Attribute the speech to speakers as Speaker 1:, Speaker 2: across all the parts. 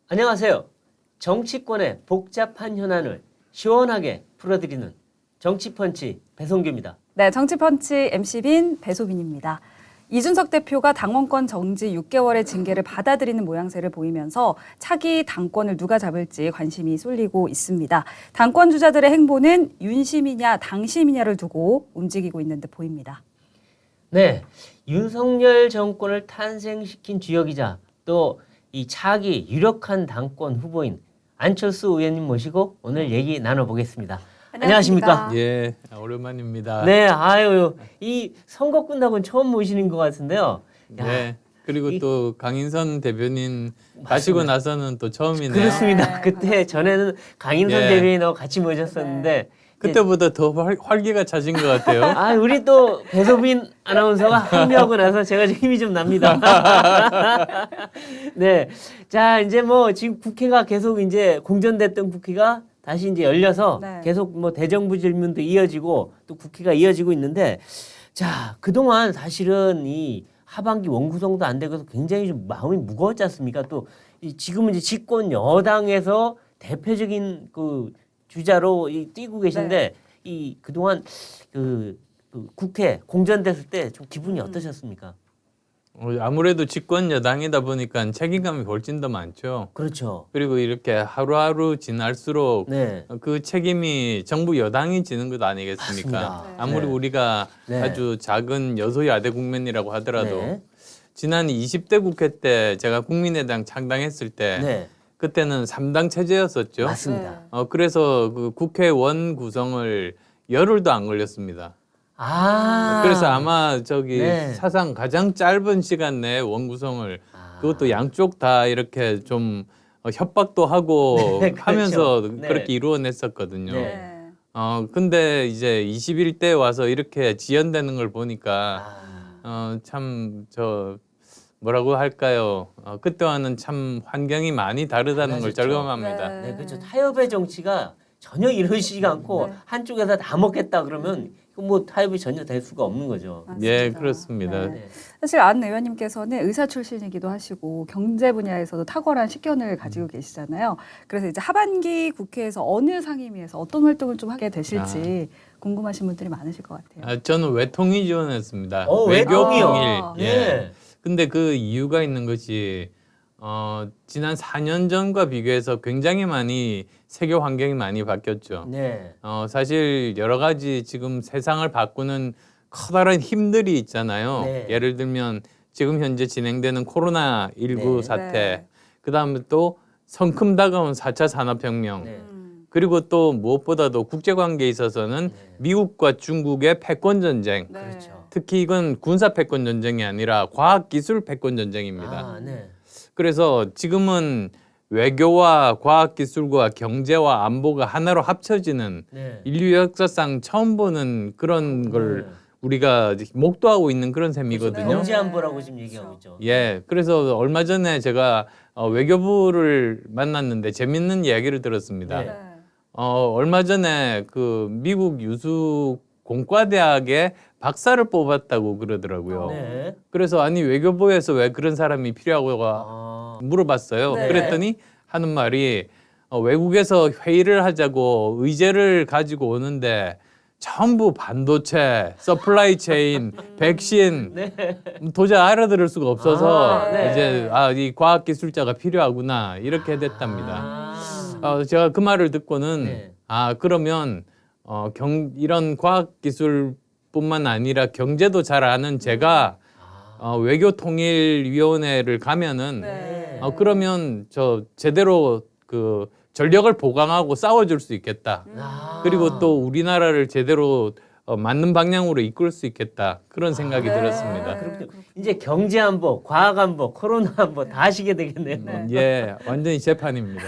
Speaker 1: 안녕하세요. 정치권의 복잡한 현안을 시원하게 풀어드리는 정치펀치 배성규입니다.
Speaker 2: 네, 정치펀치 MC빈 배소빈입니다. 이준석 대표가 당원권 정지 6개월의 징계를 받아들이는 모양새를 보이면서 차기 당권을 누가 잡을지 관심이 쏠리고 있습니다. 당권 주자들의 행보는 윤심이냐 당심이냐를 두고 움직이고 있는 듯 보입니다.
Speaker 1: 네, 윤석열 정권을 탄생시킨 주역이자 또 이 차기 유력한 당권 후보인 안철수 의원님 모시고 오늘 얘기 나눠보겠습니다. 안녕하십니까?
Speaker 3: 예, 오랜만입니다.
Speaker 1: 네, 아유, 이 선거꾼하고는 처음 모시는 것 같은데요. 야,
Speaker 3: 네, 그리고 또 강인선 대변인 가시고 나서는 또 처음이네요.
Speaker 1: 그렇습니다.
Speaker 2: 네,
Speaker 1: 그때 전에는 강인선
Speaker 3: 예.
Speaker 1: 대변인하고 같이 모셨었는데
Speaker 3: 그때보다 더 활기가 차신 것 같아요.
Speaker 1: 아, 우리 또 배소빈 아나운서가 합류하고 나서 제가 힘이 좀 납니다. 네. 자, 이제 뭐 지금 국회가 계속 이제 공전됐던 국회가 다시 이제 열려서
Speaker 2: 네.
Speaker 1: 계속 뭐 대정부 질문도 이어지고 또 국회가 이어지고 있는데 자, 그동안 사실은 이 하반기 원구성도 안 되고 굉장히 좀 마음이 무거웠지 않습니까? 또 지금은 이제 집권 여당에서 대표적인 그 주자로 뛰고 계신데 이 그동안 그 국회 공전됐을 때 좀 기분이 어떠셨습니까?
Speaker 3: 아무래도 집권 여당이다 보니까 책임감이 훨씬 더 많죠.
Speaker 1: 그렇죠.
Speaker 3: 그리고 이렇게 하루하루 지날수록
Speaker 1: 네.
Speaker 3: 그 책임이 정부 여당이 지는 것 아니겠습니까?
Speaker 1: 맞습니다.
Speaker 3: 아무리
Speaker 1: 네.
Speaker 3: 우리가
Speaker 1: 네.
Speaker 3: 아주 작은 여소야대 국면이라고 하더라도
Speaker 1: 네.
Speaker 3: 지난 20대 국회 때 제가 국민의당 창당했을 때
Speaker 1: 네.
Speaker 3: 그때는 3당 체제였었죠.
Speaker 1: 맞습니다.
Speaker 3: 그래서 그 국회원 구성을 열흘도 안 걸렸습니다.
Speaker 1: 아.
Speaker 3: 그래서 아마 저기
Speaker 1: 네.
Speaker 3: 사상 가장 짧은 시간 내에 원 구성을
Speaker 1: 아.
Speaker 3: 그것도 양쪽 다 이렇게 좀 협박도 하고
Speaker 1: 네, 그렇죠.
Speaker 3: 하면서
Speaker 1: 네.
Speaker 3: 그렇게 이루어냈었거든요.
Speaker 1: 네.
Speaker 3: 근데 이제 21대 와서 이렇게 지연되는 걸 보니까
Speaker 1: 아.
Speaker 3: 참 뭐라고 할까요? 그때와는 참 환경이 많이 다르다는 걸
Speaker 1: 달라졌죠.
Speaker 3: 절감합니다.
Speaker 2: 네.
Speaker 1: 네, 그렇죠. 타협의 정치가 전혀 이루어지지가 않고
Speaker 2: 네.
Speaker 1: 한쪽에서 다 먹겠다 그러면 뭐 타협이 전혀 될 수가 없는 거죠.
Speaker 3: 예,
Speaker 2: 맞습니다.
Speaker 3: 그렇습니다.
Speaker 1: 네.
Speaker 2: 사실 안 의원님께서는 의사 출신이기도 하시고 경제 분야에서도 탁월한 식견을 가지고 계시잖아요. 그래서 이제 하반기 국회에서 어느 상임위에서 어떤 활동을 좀 하게 되실지 궁금하신 분들이 많으실 것 같아요.
Speaker 3: 저는 외통위 지원했습니다.
Speaker 1: 외통위요?
Speaker 3: 통일. 예.
Speaker 1: 네.
Speaker 3: 근데 그 이유가 있는 것이 지난 4년 전과 비교해서 굉장히 많이 세계 환경이 많이 바뀌었죠.
Speaker 1: 네.
Speaker 3: 사실 여러 가지 지금 세상을 바꾸는 커다란 힘들이 있잖아요.
Speaker 1: 네.
Speaker 3: 예를 들면 지금 현재 진행되는 코로나19
Speaker 1: 네.
Speaker 3: 사태,
Speaker 2: 네.
Speaker 3: 그다음에 또 성큼 다가온 4차 산업혁명,
Speaker 1: 네.
Speaker 3: 그리고 또 무엇보다도 국제관계에 있어서는 미국과 중국의 패권 전쟁,
Speaker 2: 네.
Speaker 1: 그렇죠.
Speaker 3: 특히 이건 군사 패권 전쟁이 아니라 과학기술 패권 전쟁입니다.
Speaker 1: 아, 네.
Speaker 3: 그래서 지금은 외교와 과학기술과 경제와 안보가 하나로 합쳐지는
Speaker 1: 네.
Speaker 3: 인류 역사상 처음 보는 그런 걸
Speaker 1: 네.
Speaker 3: 우리가 목도하고 있는 그런 셈이거든요.
Speaker 1: 경제 안보라고 지금 얘기하고 있죠.
Speaker 3: 예, 그래서 얼마 전에 제가 외교부를 만났는데 재밌는 이야기를 들었습니다.
Speaker 1: 네.
Speaker 3: 얼마 전에 그 미국 유수 공과대학에 박사를 뽑았다고 그러더라고요.
Speaker 1: 네.
Speaker 3: 그래서 아니 외교부에서 왜 그런 사람이 필요하고
Speaker 1: 아.
Speaker 3: 물어봤어요.
Speaker 2: 네.
Speaker 3: 그랬더니 하는 말이 외국에서 회의를 하자고 의제를 가지고 오는데 전부 반도체, 서플라이 체인, 백신 도저히 알아들을 수가 없어서
Speaker 1: 아, 네.
Speaker 3: 이제 이 과학 기술자가 필요하구나 이렇게 됐답니다.
Speaker 1: 아.
Speaker 3: 제가 그 말을 듣고는
Speaker 1: 네.
Speaker 3: 그러면 이런 과학 기술뿐만 아니라 경제도 잘 아는 제가 외교통일위원회를 가면은
Speaker 2: 네.
Speaker 3: 그러면 저 제대로 그 전력을 보강하고 싸워줄 수 있겠다.
Speaker 1: 아.
Speaker 3: 그리고 또 우리나라를 제대로 맞는 방향으로 이끌 수 있겠다. 그런 생각이
Speaker 2: 네.
Speaker 3: 들었습니다.
Speaker 1: 그렇군요. 이제 경제 안보, 과학 안보, 코로나 안보 다 하시게 되겠네요.
Speaker 2: 네.
Speaker 3: 예, 완전히 재판입니다.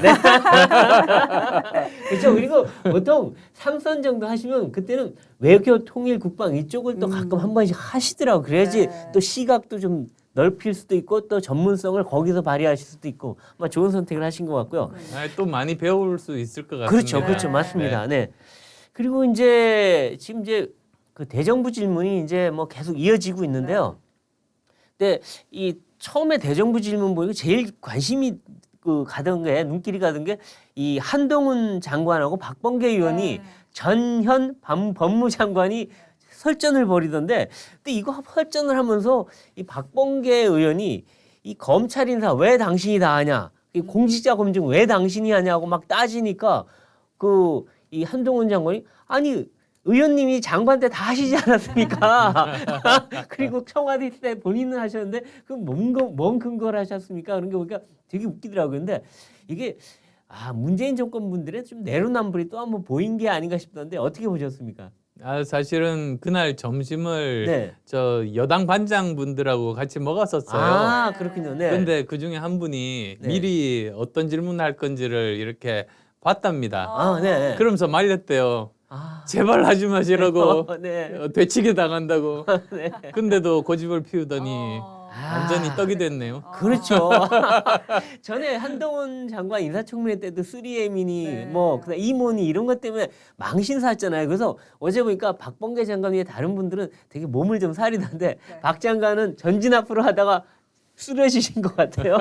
Speaker 1: 그렇죠. 그리고 보통 3선 정도 하시면 그때는 외교 통일 국방 이쪽을 또 가끔 한 번씩 하시더라고요. 그래야지
Speaker 2: 네.
Speaker 1: 또 시각도 좀 넓힐 수도 있고 또 전문성을 거기서 발휘하실 수도 있고 아마 좋은 선택을 하신 것 같고요.
Speaker 3: 또 많이 배울 수 있을 것 같습니다.
Speaker 1: 그렇죠, 그렇죠, 맞습니다. 네. 그리고 이제 지금 이제 그 대정부 질문이 이제 뭐 계속 이어지고 있는데요. 근데 이 처음에 대정부 질문 보니까 제일 관심이 그 가던 게 눈길이 가던 게 이 한동훈 장관하고 박범계 의원이 전현 법무장관이 설전을 벌이던데, 근데 이거 설전을 하면서 이 박범계 의원이 이 검찰 인사 왜 당신이 다 하냐, 이 공직자 검증 왜 당신이 하냐고 막 따지니까 그 이 한동훈 장관이 아니 의원님이 장관 때 다 하시지 않았습니까? 그리고 청와대 때 본인은 하셨는데 그럼 뭔 근거를 하셨습니까? 그런 게 보니까 되게 웃기더라고요. 근데 이게 문재인 정권 분들의 좀 내로남불이 또 한번 보인 게 아닌가 싶던데 어떻게 보셨습니까?
Speaker 3: 사실은 그날 점심을
Speaker 1: 네.
Speaker 3: 저 여당 반장분들하고 같이 먹었었어요.
Speaker 1: 그렇군요. 네.
Speaker 3: 근데 그 중에 한 분이
Speaker 1: 네.
Speaker 3: 미리 어떤 질문을 할 건지를 이렇게 봤답니다.
Speaker 1: 네.
Speaker 3: 그러면서 말렸대요. 제발 하지 마시라고.
Speaker 1: 네.
Speaker 3: 되치게 당한다고.
Speaker 1: 네.
Speaker 3: 근데도 고집을 피우더니 완전히 떡이 됐네요.
Speaker 1: 그렇죠. 전에 한동훈 장관 인사청문회 때도 3M이니 뭐 그다음 이모니 이런 것 때문에 망신사였잖아요. 그래서 어제 보니까 박범계 장관 외에 다른 분들은 되게 몸을 좀 사리던데 박 장관은 전진 앞으로 하다가 쓰러지신 것 같아요.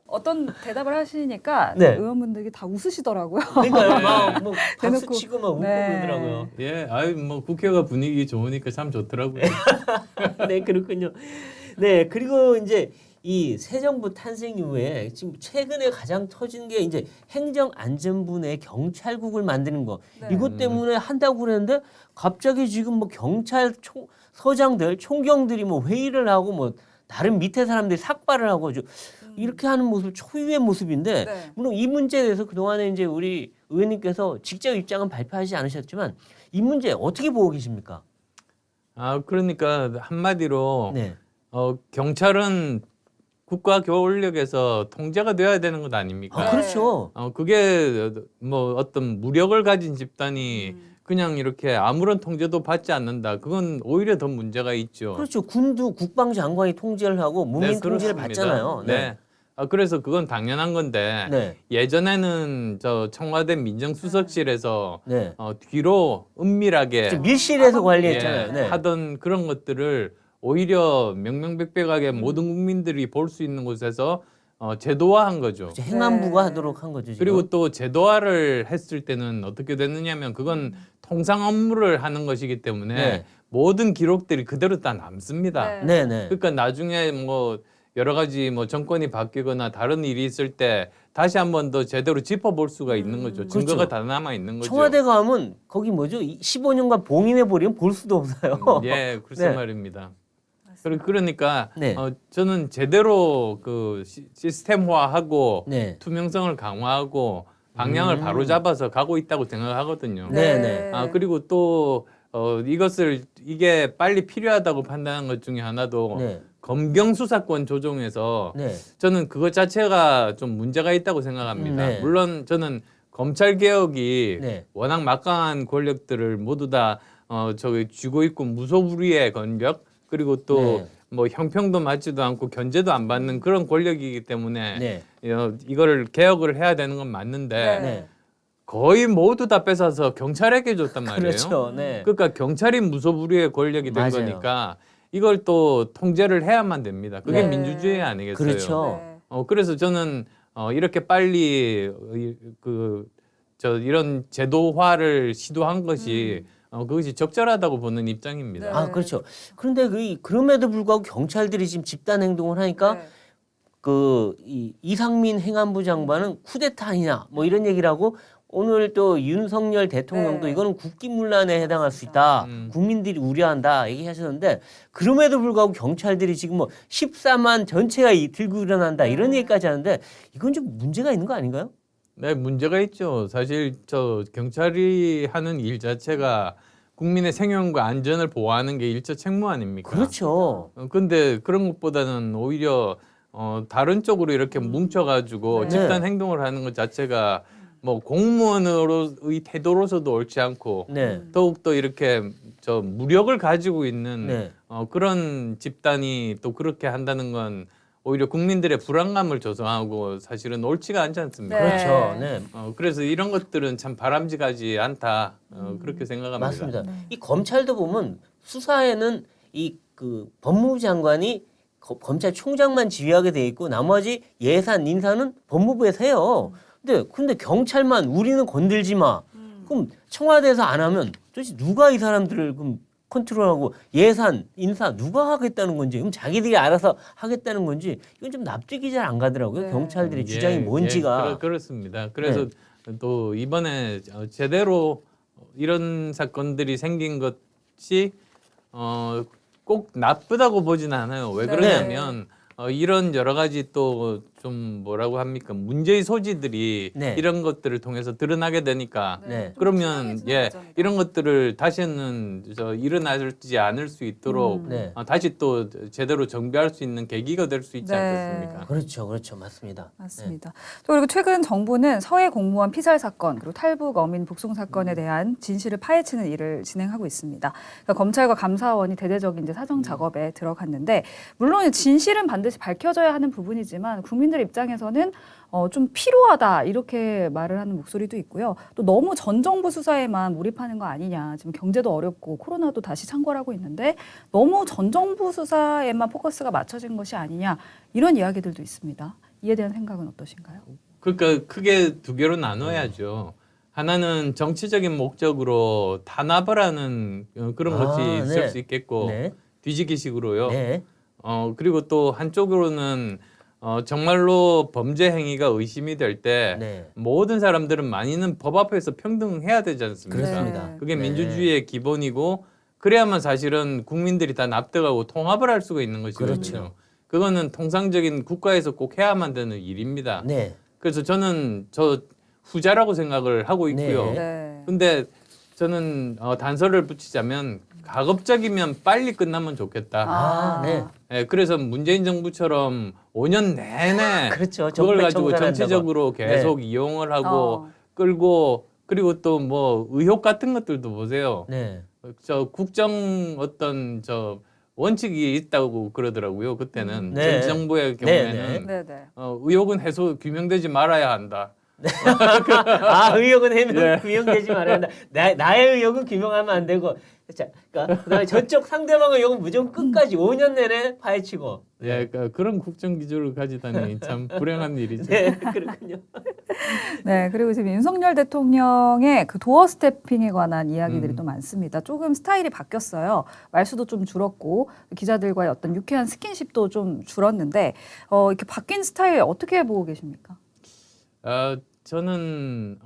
Speaker 2: 어떤 대답을 하시니까
Speaker 1: 네.
Speaker 2: 의원분들이 다 웃으시더라고요.
Speaker 1: 그러니까 막뭐 박수
Speaker 2: 대놓고.
Speaker 1: 치고 막 웃고
Speaker 2: 네.
Speaker 1: 그러더라고요.
Speaker 3: 예, 뭐 국회가 분위기 좋으니까 참 좋더라고요.
Speaker 1: 네, 그렇군요. 네, 그리고 이제 이 새 정부 탄생 이후에 지금 최근에 가장 터진 게 이제 행정안전부 내 경찰국을 만드는 거.
Speaker 2: 네.
Speaker 1: 이것 때문에 한다고 그랬는데 갑자기 지금 뭐 경찰 서장들, 총경들이 뭐 회의를 하고 뭐 다른 밑에 사람들이 삭발을 하고 이렇게 하는 모습 초유의 모습인데
Speaker 2: 네.
Speaker 1: 물론 이 문제에 대해서 그동안에 이제 우리 의원님께서 직접 입장은 발표하지 않으셨지만 이 문제 어떻게 보고 계십니까?
Speaker 3: 그러니까 한마디로
Speaker 1: 네.
Speaker 3: 경찰은 국가 권력에서 통제가 돼야 되는 것 아닙니까?
Speaker 1: 그렇죠.
Speaker 3: 그게 뭐 어떤 무력을 가진 집단이 그냥 이렇게 아무런 통제도 받지 않는다. 그건 오히려 더 문제가 있죠.
Speaker 1: 그렇죠. 군도 국방장관이 통제를 하고 문민
Speaker 3: 네,
Speaker 1: 통제를
Speaker 3: 그렇습니다.
Speaker 1: 받잖아요.
Speaker 3: 네. 그래서 그건 당연한 건데
Speaker 1: 네.
Speaker 3: 예전에는 저 청와대 민정수석실에서
Speaker 1: 네.
Speaker 3: 뒤로 은밀하게
Speaker 1: 밀실에서 관리했잖아요. 네.
Speaker 3: 하던 그런 것들을 오히려 명명백백하게 모든 국민들이 볼 수 있는 곳에서 제도화한 거죠.
Speaker 1: 그렇죠. 행안부가
Speaker 2: 네.
Speaker 1: 하도록 한 거죠. 지금.
Speaker 3: 그리고 또 제도화를 했을 때는 어떻게 됐느냐면 그건 통상 업무를 하는 것이기 때문에
Speaker 1: 네.
Speaker 3: 모든 기록들이 그대로 다 남습니다.
Speaker 2: 네.
Speaker 1: 네네.
Speaker 3: 그러니까 나중에 뭐 여러 가지 뭐 정권이 바뀌거나 다른 일이 있을 때 다시 한 번 더 제대로 짚어볼 수가 있는 거죠. 증거가
Speaker 1: 그렇죠.
Speaker 3: 다 남아 있는 거죠.
Speaker 1: 청와대 가면 거기 뭐죠? 15년간 봉인해 버리면 볼 수도 없어요.
Speaker 3: 예, 글쎄
Speaker 1: 네.
Speaker 3: 말입니다. 그러니까
Speaker 1: 네.
Speaker 3: 저는 제대로 그 시스템화하고
Speaker 1: 네.
Speaker 3: 투명성을 강화하고 방향을 바로 잡아서 가고 있다고 생각하거든요.
Speaker 1: 네.
Speaker 3: 그리고 또 이게 빨리 필요하다고 판단한 것 중에 하나도
Speaker 1: 네.
Speaker 3: 검경 수사권 조정에서
Speaker 1: 네.
Speaker 3: 저는 그것 자체가 좀 문제가 있다고 생각합니다.
Speaker 1: 네.
Speaker 3: 물론 저는 검찰 개혁이
Speaker 1: 네.
Speaker 3: 워낙 막강한 권력들을 모두 다 쥐고 있고 무소불위의 권력 그리고 또
Speaker 1: 네.
Speaker 3: 뭐 형평도 맞지도 않고 견제도 안 받는 그런 권력이기 때문에
Speaker 1: 네.
Speaker 3: 이거를 개혁을 해야 되는 건 맞는데
Speaker 1: 네.
Speaker 3: 거의 모두 다 뺏어서 경찰에게 줬단 말이에요.
Speaker 1: 그렇죠. 네.
Speaker 3: 그러니까 경찰이 무소불위의 권력이 된
Speaker 1: 맞아요.
Speaker 3: 거니까 이걸 또 통제를 해야만 됩니다. 그게
Speaker 2: 네.
Speaker 3: 민주주의 아니겠어요?
Speaker 1: 그렇죠.
Speaker 2: 네.
Speaker 3: 그래서 저는 이렇게 빨리 이런 제도화를 시도한 것이 그것이 적절하다고 보는 입장입니다.
Speaker 2: 네.
Speaker 1: 그렇죠. 그런데 그럼에도 불구하고 경찰들이 지금 집단 행동을 하니까
Speaker 2: 네.
Speaker 1: 이상민 행안부 장관은 쿠데타 아니냐 뭐 이런 얘기를 하고 오늘 또 윤석열 대통령도
Speaker 2: 네.
Speaker 1: 이거는 국기문란에 해당할 수 있다. 국민들이 우려한다 얘기하셨는데 그럼에도 불구하고 경찰들이 지금 뭐 14만 전체가 들고 일어난다 이런 얘기까지 하는데 이건 좀 문제가 있는 거 아닌가요?
Speaker 3: 네, 문제가 있죠. 사실 경찰이 하는 일 자체가 국민의 생명과 안전을 보호하는 게 일처 책무 아닙니까?
Speaker 1: 그렇죠.
Speaker 3: 근데 그런 것보다는 오히려 다른 쪽으로 이렇게 뭉쳐가지고
Speaker 2: 네.
Speaker 3: 집단 행동을 하는 것 자체가 뭐 공무원으로의 태도로서도 옳지 않고
Speaker 1: 네.
Speaker 3: 더욱더 이렇게 무력을 가지고 있는
Speaker 1: 네.
Speaker 3: 그런 집단이 또 그렇게 한다는 건 오히려 국민들의 불안감을 조성하고 사실은 옳지가 않지 않습니까?
Speaker 2: 네.
Speaker 1: 그렇죠. 네.
Speaker 3: 그래서 이런 것들은 참 바람직하지 않다 그렇게 생각합니다.
Speaker 1: 맞습니다.
Speaker 2: 네.
Speaker 1: 이 검찰도 보면 수사에는 이 그 법무부 장관이 검찰총장만 지휘하게 돼 있고 나머지 예산, 인사는 법무부에서 해요. 근데 경찰만 우리는 건들지 마. 그럼 청와대에서 안 하면 도대체 누가 이 사람들을 그럼 컨트롤하고 예산, 인사 누가 하겠다는 건지 그럼 자기들이 알아서 하겠다는 건지 이건 좀 납득이 잘 안 가더라고요.
Speaker 2: 네.
Speaker 1: 경찰들의 주장이 뭔지가.
Speaker 3: 그렇습니다. 그래서 또 이번에 제대로 이런 사건들이 생긴 것이 꼭 나쁘다고 보지는 않아요. 왜
Speaker 2: 네.
Speaker 3: 그러냐면 이런 여러 가지 또 좀 뭐라고 합니까? 문제의 소지들이
Speaker 1: 네.
Speaker 3: 이런 것들을 통해서 드러나게 되니까
Speaker 1: 네.
Speaker 2: 좀
Speaker 3: 그러면
Speaker 2: 투명해지는
Speaker 3: 예
Speaker 2: 과정이다.
Speaker 3: 이런 것들을 다시는 일어나지 않을 수 있도록
Speaker 1: 네.
Speaker 3: 다시 또 제대로 정비할 수 있는 계기가 될 수 있지
Speaker 2: 네.
Speaker 3: 않겠습니까?
Speaker 1: 그렇죠. 맞습니다.
Speaker 2: 맞습니다. 또 그리고 최근 정부는 서해 공무원 피살 사건 그리고 탈북 어민 북송 사건에 대한 진실을 파헤치는 일을 진행하고 있습니다. 그러니까 검찰과 감사원이 대대적인 이제 사정 작업에 들어갔는데 물론 진실은 반드시 밝혀져야 하는 부분이지만 국민들 입장에서는 좀 필요하다 이렇게 말을 하는 목소리도 있고요. 또 너무 전 정부 수사에만 몰입하는 거 아니냐. 지금 경제도 어렵고 코로나도 다시 창궐하고 있는데 너무 전 정부 수사에만 포커스가 맞춰진 것이 아니냐 이런 이야기들도 있습니다. 이에 대한 생각은 어떠신가요?
Speaker 3: 그러니까 크게 두 개로 나눠야죠. 하나는 정치적인 목적으로 탄압을 하는 그런 것이 있을
Speaker 1: 네.
Speaker 3: 수 있겠고
Speaker 1: 네.
Speaker 3: 뒤지기식으로요.
Speaker 1: 네.
Speaker 3: 그리고 또 한쪽으로는 정말로 범죄 행위가 의심이 될 때
Speaker 1: 네.
Speaker 3: 모든 사람들은 많이는 법 앞에서 평등해야 되지 않습니까?
Speaker 1: 그렇습니다.
Speaker 3: 그게
Speaker 1: 네.
Speaker 3: 민주주의의 기본이고 그래야만 사실은 국민들이 다 납득하고 통합을 할 수가 있는 것이거든요.
Speaker 1: 그렇죠.
Speaker 3: 그거는 통상적인 국가에서 꼭 해야만 되는 일입니다.
Speaker 1: 네.
Speaker 3: 그래서 저는 저 후자라고 생각을 하고 있고요.
Speaker 1: 네.
Speaker 2: 네.
Speaker 3: 근데 저는 단서를 붙이자면 가급적이면 빨리 끝나면 좋겠다.
Speaker 1: 네.
Speaker 3: 예, 그래서 문재인 정부처럼 5년 내내
Speaker 1: 그렇죠.
Speaker 3: 그걸 가지고
Speaker 1: 정책청산한다고.
Speaker 3: 정치적으로 계속 이용을 하고 끌고 그리고 또 뭐 의혹 같은 것들도 보세요.
Speaker 1: 네.
Speaker 3: 저 국정 어떤 저 원칙이 있다고 그러더라고요. 그때는
Speaker 1: 네.
Speaker 3: 전 정부의
Speaker 1: 네,
Speaker 3: 경우에는
Speaker 2: 네, 네.
Speaker 3: 의혹은 해소 규명되지 말아야 한다.
Speaker 1: 의혹은 해명
Speaker 3: 예.
Speaker 1: 규명되지 말아야 한다. 나의 의혹은 규명하면 안 되고. 자, 그러니까 그다음에 저쪽 상대방의 의혹은 무조건 끝까지 5년 내내 파헤치고.
Speaker 3: 예, 그러니까 그런 국정 기조를 가지다니 참 불행한 일이죠.
Speaker 1: 네, 그렇군요.
Speaker 2: 네, 그리고 지금 윤석열 대통령의 그 도어 스태핑에 관한 이야기들이 또 많습니다. 조금 스타일이 바뀌었어요. 말수도 좀 줄었고 기자들과의 어떤 유쾌한 스킨십도 좀 줄었는데 이렇게 바뀐 스타일 어떻게 보고 계십니까?
Speaker 3: 저는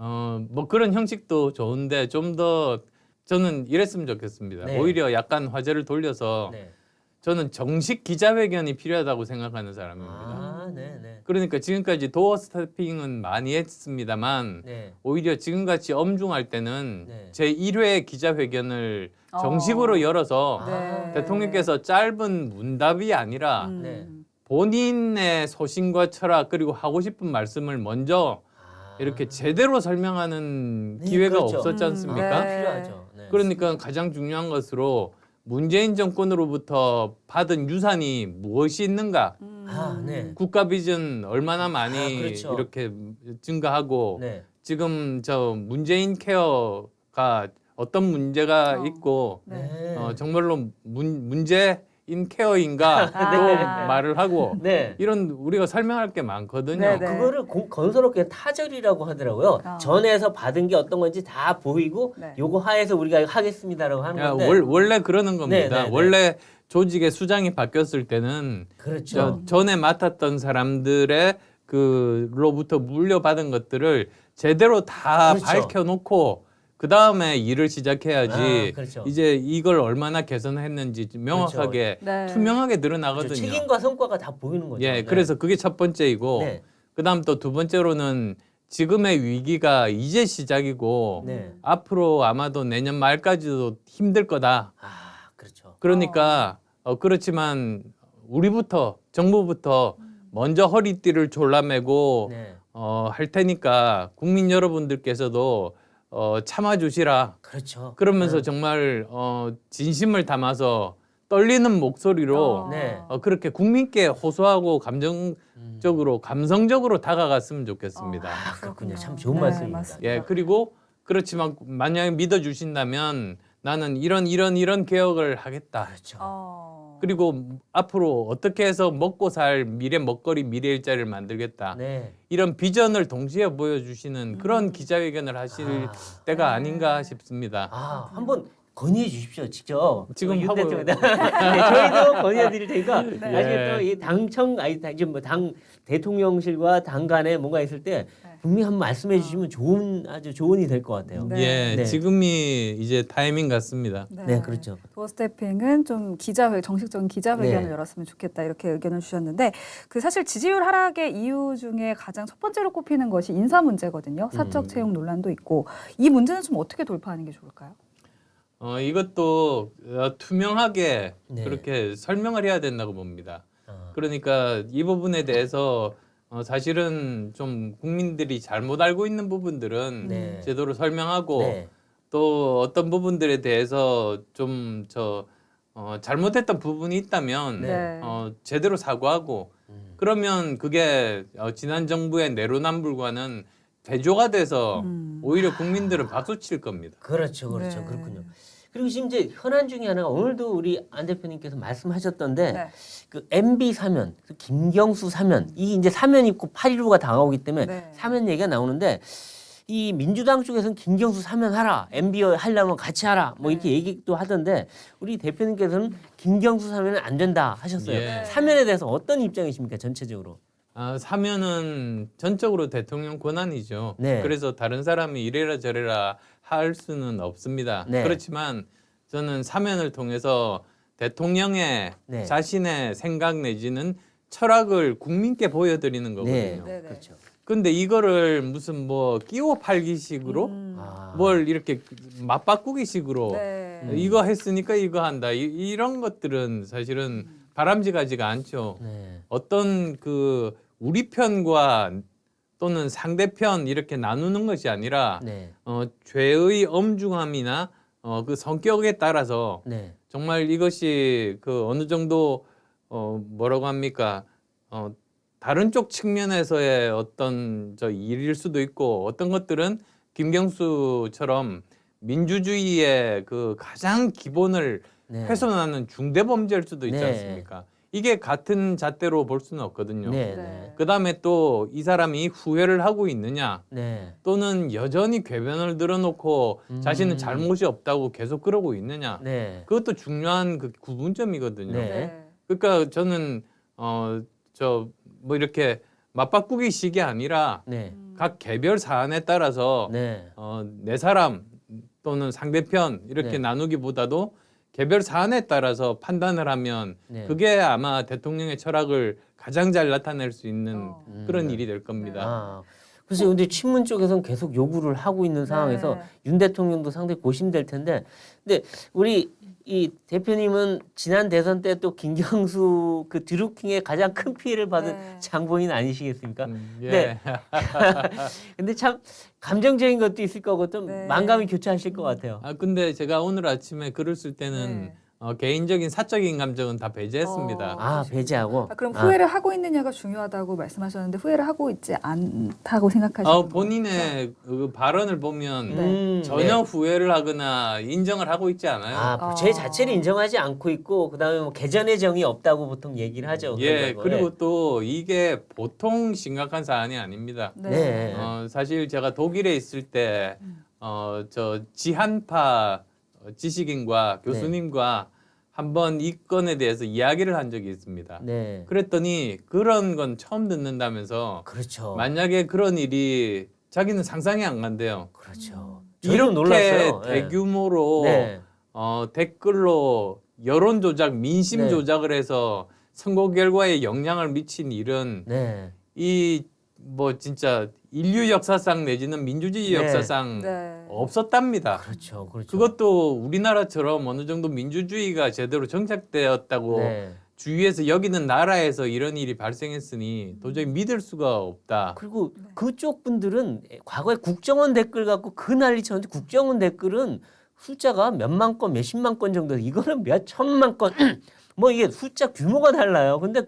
Speaker 3: 뭐 그런 형식도 좋은데 좀 더 저는 이랬으면 좋겠습니다.
Speaker 1: 네.
Speaker 3: 오히려 약간 화제를 돌려서
Speaker 1: 네.
Speaker 3: 저는 정식 기자회견이 필요하다고 생각하는 사람입니다.
Speaker 1: 네.
Speaker 3: 그러니까 지금까지 도어 스태핑은 많이 했습니다만
Speaker 1: 네.
Speaker 3: 오히려 지금같이 엄중할 때는
Speaker 1: 네.
Speaker 3: 제1회 기자회견을 정식으로 열어서
Speaker 2: 네.
Speaker 3: 대통령께서 짧은 문답이 아니라
Speaker 1: 네.
Speaker 3: 본인의 소신과 철학 그리고 하고 싶은 말씀을 먼저 이렇게 제대로 설명하는
Speaker 1: 네,
Speaker 3: 기회가
Speaker 1: 그렇죠.
Speaker 3: 없었지 않습니까?
Speaker 2: 네.
Speaker 1: 필요하죠. 네.
Speaker 3: 그러니까 가장 중요한 것으로 문재인 정권으로부터 받은 유산이 무엇이 있는가?
Speaker 1: 네.
Speaker 3: 국가 비전 얼마나 많이
Speaker 1: 그렇죠.
Speaker 3: 이렇게 증가하고
Speaker 1: 네.
Speaker 3: 지금 저 문재인 케어가 어떤 문제가 있고
Speaker 1: 네.
Speaker 3: 정말로 문재인 케어인가 또
Speaker 2: 네.
Speaker 3: 말을 하고
Speaker 1: 네.
Speaker 3: 이런 우리가 설명할 게 많거든요.
Speaker 2: 네, 네.
Speaker 1: 그거를 건설업계 타절이라고 하더라고요. 전에서 받은 게 어떤 건지 다 보이고
Speaker 2: 네.
Speaker 1: 요거 하에서 우리가 하겠습니다라고 하는
Speaker 3: 야,
Speaker 1: 건데.
Speaker 3: 원래 그러는 겁니다.
Speaker 1: 네, 네, 네.
Speaker 3: 원래 조직의 수장이 바뀌었을 때는
Speaker 1: 그렇죠.
Speaker 3: 전에 맡았던 사람들의 그로부터 물려받은 것들을 제대로 다
Speaker 1: 그렇죠.
Speaker 3: 밝혀놓고 그 다음에 일을 시작해야지.
Speaker 1: 그렇죠.
Speaker 3: 이제 이걸 얼마나 개선했는지 명확하게
Speaker 2: 네.
Speaker 3: 투명하게
Speaker 1: 그렇죠.
Speaker 3: 드러나거든요.
Speaker 1: 책임과 성과가 다 보이는 거죠.
Speaker 3: 예,
Speaker 1: 네.
Speaker 3: 그래서 그게 첫 번째이고
Speaker 1: 네.
Speaker 3: 그다음 또 두 번째로는 지금의 위기가 이제 시작이고
Speaker 1: 네.
Speaker 3: 앞으로 아마도 내년 말까지도 힘들 거다.
Speaker 1: 그렇죠.
Speaker 3: 그러니까 그렇지만 우리부터 정부부터 먼저 허리띠를 졸라매고
Speaker 1: 네.
Speaker 3: 할 테니까 국민 여러분들께서도 참아주시라.
Speaker 1: 그렇죠.
Speaker 3: 그러면서 정말 진심을 담아서 떨리는 목소리로
Speaker 1: 네.
Speaker 3: 그렇게 국민께 호소하고 감성적으로 다가갔으면 좋겠습니다.
Speaker 1: 아, 그렇군요.
Speaker 2: 그렇군요.
Speaker 1: 참 좋은
Speaker 2: 네,
Speaker 1: 말씀입니다.
Speaker 2: 맞습니다.
Speaker 3: 예, 그리고 그렇지만 만약에 믿어주신다면 나는 이런 개혁을 하겠다.
Speaker 1: 그렇죠.
Speaker 3: 그리고 앞으로 어떻게 해서 먹고 살 미래 먹거리 미래 일자리를 만들겠다.
Speaker 1: 네.
Speaker 3: 이런 비전을 동시에 보여주시는 그런 기자회견을 하실
Speaker 1: 아.
Speaker 3: 때가 아닌가 싶습니다.
Speaker 1: 아, 한번 건의해 주십시오. 직접.
Speaker 3: 지금
Speaker 1: 윤
Speaker 3: 하고
Speaker 1: 대통령. 네, 저희도 건의해 드릴 테니까
Speaker 3: 네.
Speaker 1: 나중에 또 이 당청 아니 지금 뭐당 대통령실과 당 간에 뭔가 있을 때 분명히 한번 말씀해 주시면 아주 좋은 일이 될 것 같아요.
Speaker 2: 네.
Speaker 3: 예,
Speaker 1: 네.
Speaker 3: 지금이 이제 타이밍 같습니다.
Speaker 1: 네, 그렇죠.
Speaker 2: 도어 스태핑은 좀 정식적인 기자회견을
Speaker 1: 네.
Speaker 2: 열었으면 좋겠다 이렇게 의견을 주셨는데 그 사실 지지율 하락의 이유 중에 가장 첫 번째로 꼽히는 것이 인사 문제거든요. 사적 채용 논란도 있고 이 문제는 좀 어떻게 돌파하는 게 좋을까요?
Speaker 3: 이것도 투명하게
Speaker 1: 네.
Speaker 3: 그렇게 설명을 해야 된다고 봅니다.
Speaker 1: 아,
Speaker 3: 그러니까 이 부분에 대해서 사실은 좀 국민들이 잘못 알고 있는 부분들은
Speaker 1: 네.
Speaker 3: 제대로 설명하고
Speaker 1: 네.
Speaker 3: 또 어떤 부분들에 대해서 좀 잘못했던 부분이 있다면
Speaker 1: 네.
Speaker 3: 제대로 사과하고
Speaker 1: 음.
Speaker 3: 그러면 그게 지난 정부의 내로남불과는 대조가 돼서 오히려 국민들은 박수 칠 겁니다.
Speaker 1: 그렇죠.
Speaker 2: 네.
Speaker 1: 그렇군요. 그리고 지금 이제 현안 중에 하나가 오늘도 우리 안 대표님께서 말씀하셨던데
Speaker 2: 네.
Speaker 1: 그 MB 사면, 그 김경수 사면 이게 이제 사면 있고 8.15가 당하기 때문에
Speaker 2: 네.
Speaker 1: 사면 얘기가 나오는데 이 민주당 쪽에서는 김경수 사면하라, MB 하려면 같이 하라, 뭐 이렇게 얘기도 하던데 우리 대표님께서는 김경수 사면은 안 된다 하셨어요.
Speaker 3: 예.
Speaker 1: 사면에 대해서 어떤 입장이십니까 전체적으로?
Speaker 3: 사면은 전적으로 대통령 권한이죠.
Speaker 1: 네.
Speaker 3: 그래서 다른 사람이 이래라 저래라 할 수는 없습니다.
Speaker 1: 네.
Speaker 3: 그렇지만 저는 사면을 통해서 대통령의
Speaker 1: 네.
Speaker 3: 자신의 생각 내지는 철학을 국민께 보여드리는 거거든요.
Speaker 1: 네,
Speaker 2: 네.
Speaker 1: 그렇죠.
Speaker 3: 근데 이거를 무슨 뭐 끼워 팔기식으로
Speaker 1: 아.
Speaker 3: 뭘 이렇게 맞바꾸기식으로
Speaker 2: 네.
Speaker 3: 이거 했으니까 이거 한다. 이런 것들은 사실은 바람직하지가 않죠.
Speaker 1: 네.
Speaker 3: 어떤 그 우리 편과 또는 상대편 이렇게 나누는 것이 아니라
Speaker 1: 네.
Speaker 3: 죄의 엄중함이나 그 성격에 따라서
Speaker 1: 네.
Speaker 3: 정말 이것이 그 어느 정도 뭐라고 합니까? 다른 쪽 측면에서의 어떤 일일 수도 있고 어떤 것들은 김경수처럼 민주주의의 그 가장 기본을
Speaker 1: 네.
Speaker 3: 훼손하는 중대 범죄일 수도 있지
Speaker 1: 네.
Speaker 3: 않습니까? 이게 같은 잣대로 볼 수는 없거든요.
Speaker 1: 네.
Speaker 2: 네.
Speaker 1: 네.
Speaker 3: 그다음에 또 이 사람이 후회를 하고 있느냐
Speaker 1: 네.
Speaker 3: 또는 여전히 궤변을 늘어놓고 자신은 잘못이 없다고 계속 그러고 있느냐
Speaker 1: 네.
Speaker 3: 그것도 중요한 그 구분점이거든요.
Speaker 1: 네.
Speaker 3: 그러니까 저는 뭐 이렇게 맞바꾸기식이 아니라
Speaker 1: 네.
Speaker 3: 각 개별 사안에 따라서
Speaker 1: 네.
Speaker 3: 내 사람 또는 상대편 이렇게
Speaker 1: 네.
Speaker 3: 나누기보다도 개별 사안에 따라서 판단을 하면
Speaker 1: 네.
Speaker 3: 그게 아마 대통령의 철학을 가장 잘 나타낼 수 있는 그런
Speaker 1: 네.
Speaker 3: 일이 될 겁니다.
Speaker 1: 아, 그래서 근데 친문 쪽에서는 계속 요구를 하고 있는 상황에서 윤 대통령도 상당히 고심될 텐데, 근데 우리 이 대표님은 지난 대선 때 또 김경수 그 드루킹의 가장 큰 피해를 받은
Speaker 2: 네.
Speaker 1: 장본인 아니시겠습니까?
Speaker 3: 예.
Speaker 1: 네. 근데 참 감정적인 것도 있을 거고 좀
Speaker 2: 네.
Speaker 1: 만감이 교차하실 것 같아요.
Speaker 3: 근데 제가 오늘 아침에 글을 쓸 때는
Speaker 2: 네.
Speaker 3: 개인적인 사적인 감정은 다 배제했습니다.
Speaker 1: 아, 배제하고.
Speaker 2: 그럼 후회를 하고 있느냐가 중요하다고 말씀하셨는데 후회를 하고 있지 않다고 생각하시는 거예요?
Speaker 3: 본인의 그 발언을 보면
Speaker 1: 네.
Speaker 3: 전혀 후회를 하거나 인정을 하고 있지 않아요.
Speaker 1: 아, 죄 자체를 인정하지 않고 있고 그다음에 뭐 개전의 정이 없다고 보통 얘기를 하죠.
Speaker 3: 예,
Speaker 1: 그런 거.
Speaker 3: 그리고 또 이게 보통 심각한 사안이 아닙니다.
Speaker 1: 네.
Speaker 3: 사실 제가 독일에 있을 때 저 지한파 지식인과 교수님과 한번 이 건에 대해서 이야기를 한 적이 있습니다.
Speaker 1: 네.
Speaker 3: 그랬더니 그런 건 처음 듣는다면서
Speaker 1: 그렇죠.
Speaker 3: 만약에 그런 일이 자기는 상상이 안 간대요.
Speaker 1: 그렇죠.
Speaker 3: 이렇게
Speaker 1: 저도 놀랐어요. 네.
Speaker 3: 대규모로
Speaker 1: 네.
Speaker 3: 댓글로 여론 조작, 민심
Speaker 1: 네.
Speaker 3: 조작을 해서 선거 결과에 영향을 미친 일은
Speaker 1: 네.
Speaker 3: 이 뭐 진짜 인류 역사상 내지는 민주주의
Speaker 1: 네.
Speaker 3: 역사상
Speaker 2: 네.
Speaker 3: 없었답니다.
Speaker 1: 그렇죠. 그렇죠.
Speaker 3: 그것도 우리나라처럼 어느 정도 민주주의가 제대로 정착되었다고
Speaker 1: 네.
Speaker 3: 주위에서 여기는 나라에서 이런 일이 발생했으니 도저히 믿을 수가 없다.
Speaker 1: 그리고 그쪽 분들은 과거에 국정원 댓글 갖고 그 난리 쳤는데 국정원 댓글은 숫자가 몇만 건, 몇십만 건 정도, 이거는 몇 천만 건, 뭐 이게 숫자 규모가 달라요. 근데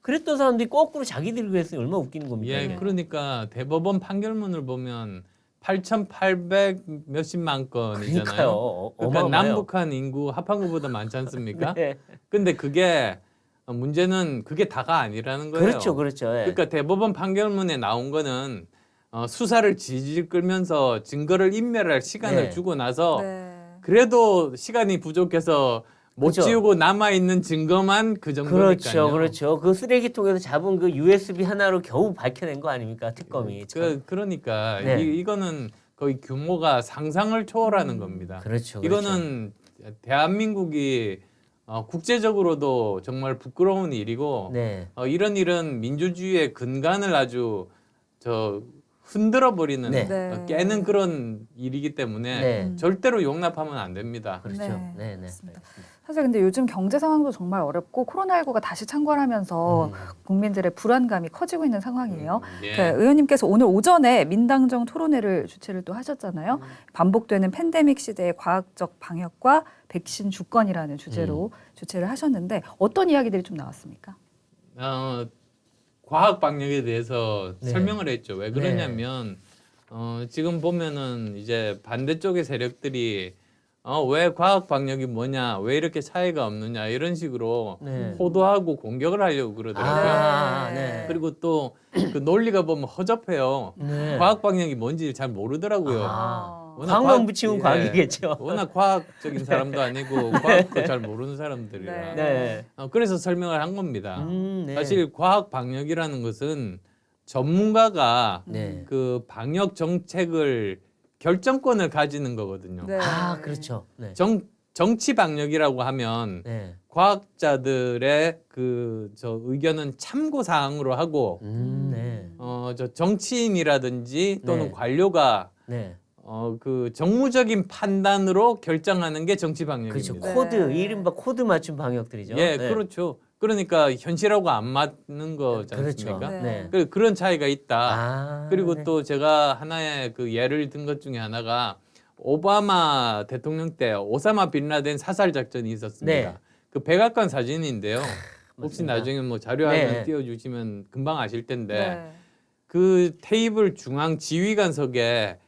Speaker 1: 그랬던 사람들이 거꾸로 자기들이 그랬으니 얼마나 웃기는 겁니까?
Speaker 3: 예,
Speaker 1: 이게.
Speaker 3: 그러니까 대법원 판결문을 보면 8,800 몇십만 건이잖아요.
Speaker 1: 그러니까요.
Speaker 3: 그러니까
Speaker 1: 어마어마해요.
Speaker 3: 남북한 인구 합한 것보다 많지 않습니까?
Speaker 1: 네.
Speaker 3: 근데 그게 문제는 그게 다가 아니라는 거예요.
Speaker 1: 그렇죠, 그렇죠. 예.
Speaker 3: 그러니까 대법원 판결문에 나온 거는 수사를 질질 끌면서 증거를 인멸할 시간을
Speaker 1: 네.
Speaker 3: 주고 나서
Speaker 2: 네.
Speaker 3: 그래도 시간이 부족해서 못
Speaker 1: 그죠.
Speaker 3: 지우고 남아 있는 증거만 그 정도니까요.
Speaker 1: 그렇죠, 그렇죠. 그 쓰레기통에서 잡은 그 USB 하나로 겨우 밝혀낸 거 아닙니까? 특검이. 참.
Speaker 3: 그러니까
Speaker 1: 네.
Speaker 3: 이거는 거의 규모가 상상을 초월하는 겁니다.
Speaker 1: 그렇죠, 그렇죠.
Speaker 3: 이거는 대한민국이 국제적으로도 정말 부끄러운 일이고
Speaker 1: 네.
Speaker 3: 이런 일은 민주주의의 근간을 아주 흔들어 버리는
Speaker 1: 네.
Speaker 2: 네.
Speaker 3: 깨는 그런 일이기 때문에
Speaker 1: 네.
Speaker 3: 절대로 용납하면 안 됩니다.
Speaker 1: 그렇죠.
Speaker 2: 네,
Speaker 1: 네, 네.
Speaker 2: 맞습니다. 사실 근데 요즘 경제 상황도 정말 어렵고 코로나19가 다시 창궐하면서 국민들의 불안감이 커지고 있는 상황이에요.
Speaker 3: 예.
Speaker 2: 그 의원님께서 오늘 오전에 민당정 토론회를 주최를 또 하셨잖아요. 반복되는 팬데믹 시대의 과학적 방역과 백신 주권이라는 주제로 주최를 하셨는데 어떤 이야기들이 좀 나왔습니까?
Speaker 3: 과학 방역에 대해서
Speaker 1: 네.
Speaker 3: 설명을 했죠. 왜 그러냐면 지금 보면은 이제 반대쪽의 세력들이 왜 과학 방역이 뭐냐, 왜 이렇게 차이가 없느냐 이런 식으로
Speaker 1: 네.
Speaker 3: 호도하고 공격을 하려고 그러더라고요.
Speaker 1: 아, 네.
Speaker 3: 그리고 또 그 논리가 보면 허접해요.
Speaker 1: 네.
Speaker 3: 과학 방역이 뭔지 잘 모르더라고요.
Speaker 1: 아.
Speaker 3: 워낙
Speaker 1: 과학만 붙이면
Speaker 3: 예,
Speaker 1: 과학이겠죠.
Speaker 3: 워낙 과학적인 사람도 아니고 과학도 잘 모르는 사람들이라.
Speaker 1: 네.
Speaker 3: 그래서 설명을 한 겁니다.
Speaker 1: 네.
Speaker 3: 사실 과학 방역이라는 것은 전문가가
Speaker 1: 네.
Speaker 3: 그 방역 정책을 결정권을 가지는 거거든요.
Speaker 2: 네.
Speaker 1: 아, 그렇죠. 네.
Speaker 3: 정치 방역이라고 하면
Speaker 1: 네.
Speaker 3: 과학자들의 의견은 참고 사항으로 하고
Speaker 1: 네.
Speaker 3: 저 정치인이라든지 또는
Speaker 1: 네.
Speaker 3: 관료가
Speaker 1: 네.
Speaker 3: 그 정무적인 판단으로 결정하는 게 정치
Speaker 1: 그렇죠.
Speaker 3: 방역입니다.
Speaker 1: 코드,
Speaker 2: 네.
Speaker 1: 이른바 코드 맞춤 방역들이죠.
Speaker 3: 예,
Speaker 1: 네.
Speaker 3: 그렇죠. 그러니까 현실하고 안 맞는 거지
Speaker 1: 그렇죠.
Speaker 3: 않습니까?
Speaker 2: 네.
Speaker 3: 그런 차이가 있다.
Speaker 1: 아,
Speaker 3: 그리고
Speaker 1: 네.
Speaker 3: 또 제가 하나의 그 예를 든 것 중에 하나가 오바마 대통령 때 오사마 빈라덴 사살 작전이 있었습니다.
Speaker 1: 네.
Speaker 3: 그 백악관 사진인데요. 혹시
Speaker 1: 맞습니다.
Speaker 3: 나중에 뭐 자료화면
Speaker 1: 네.
Speaker 3: 띄워주시면 금방 아실 텐데
Speaker 2: 네.
Speaker 3: 그 테이블 중앙 지휘관석에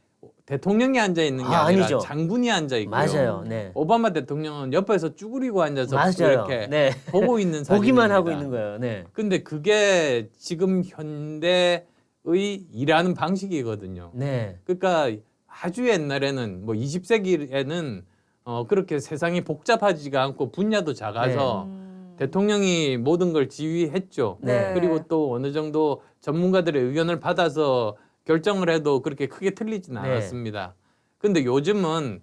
Speaker 3: 대통령이 앉아 있는 게 아니라
Speaker 1: 아니죠.
Speaker 3: 장군이 앉아 있고요.
Speaker 1: 맞아요. 네.
Speaker 3: 오바마 대통령은 옆에서 쭈그리고 앉아서
Speaker 1: 맞아요.
Speaker 3: 이렇게
Speaker 1: 네.
Speaker 3: 보고 있는 사진입니다.
Speaker 1: 보기만 하고 있는 거예요. 네.
Speaker 3: 근데 그게 지금 현대의 일하는 방식이거든요.
Speaker 1: 네.
Speaker 3: 그러니까 아주 옛날에는 뭐 20세기에는 그렇게 세상이 복잡하지가 않고 분야도 작아서 대통령이 모든 걸 지휘했죠.
Speaker 1: 네.
Speaker 3: 그리고 또 어느 정도 전문가들의 의견을 받아서 결정을 해도 그렇게 크게 틀리지는
Speaker 1: 네.
Speaker 3: 않았습니다. 근데 요즘은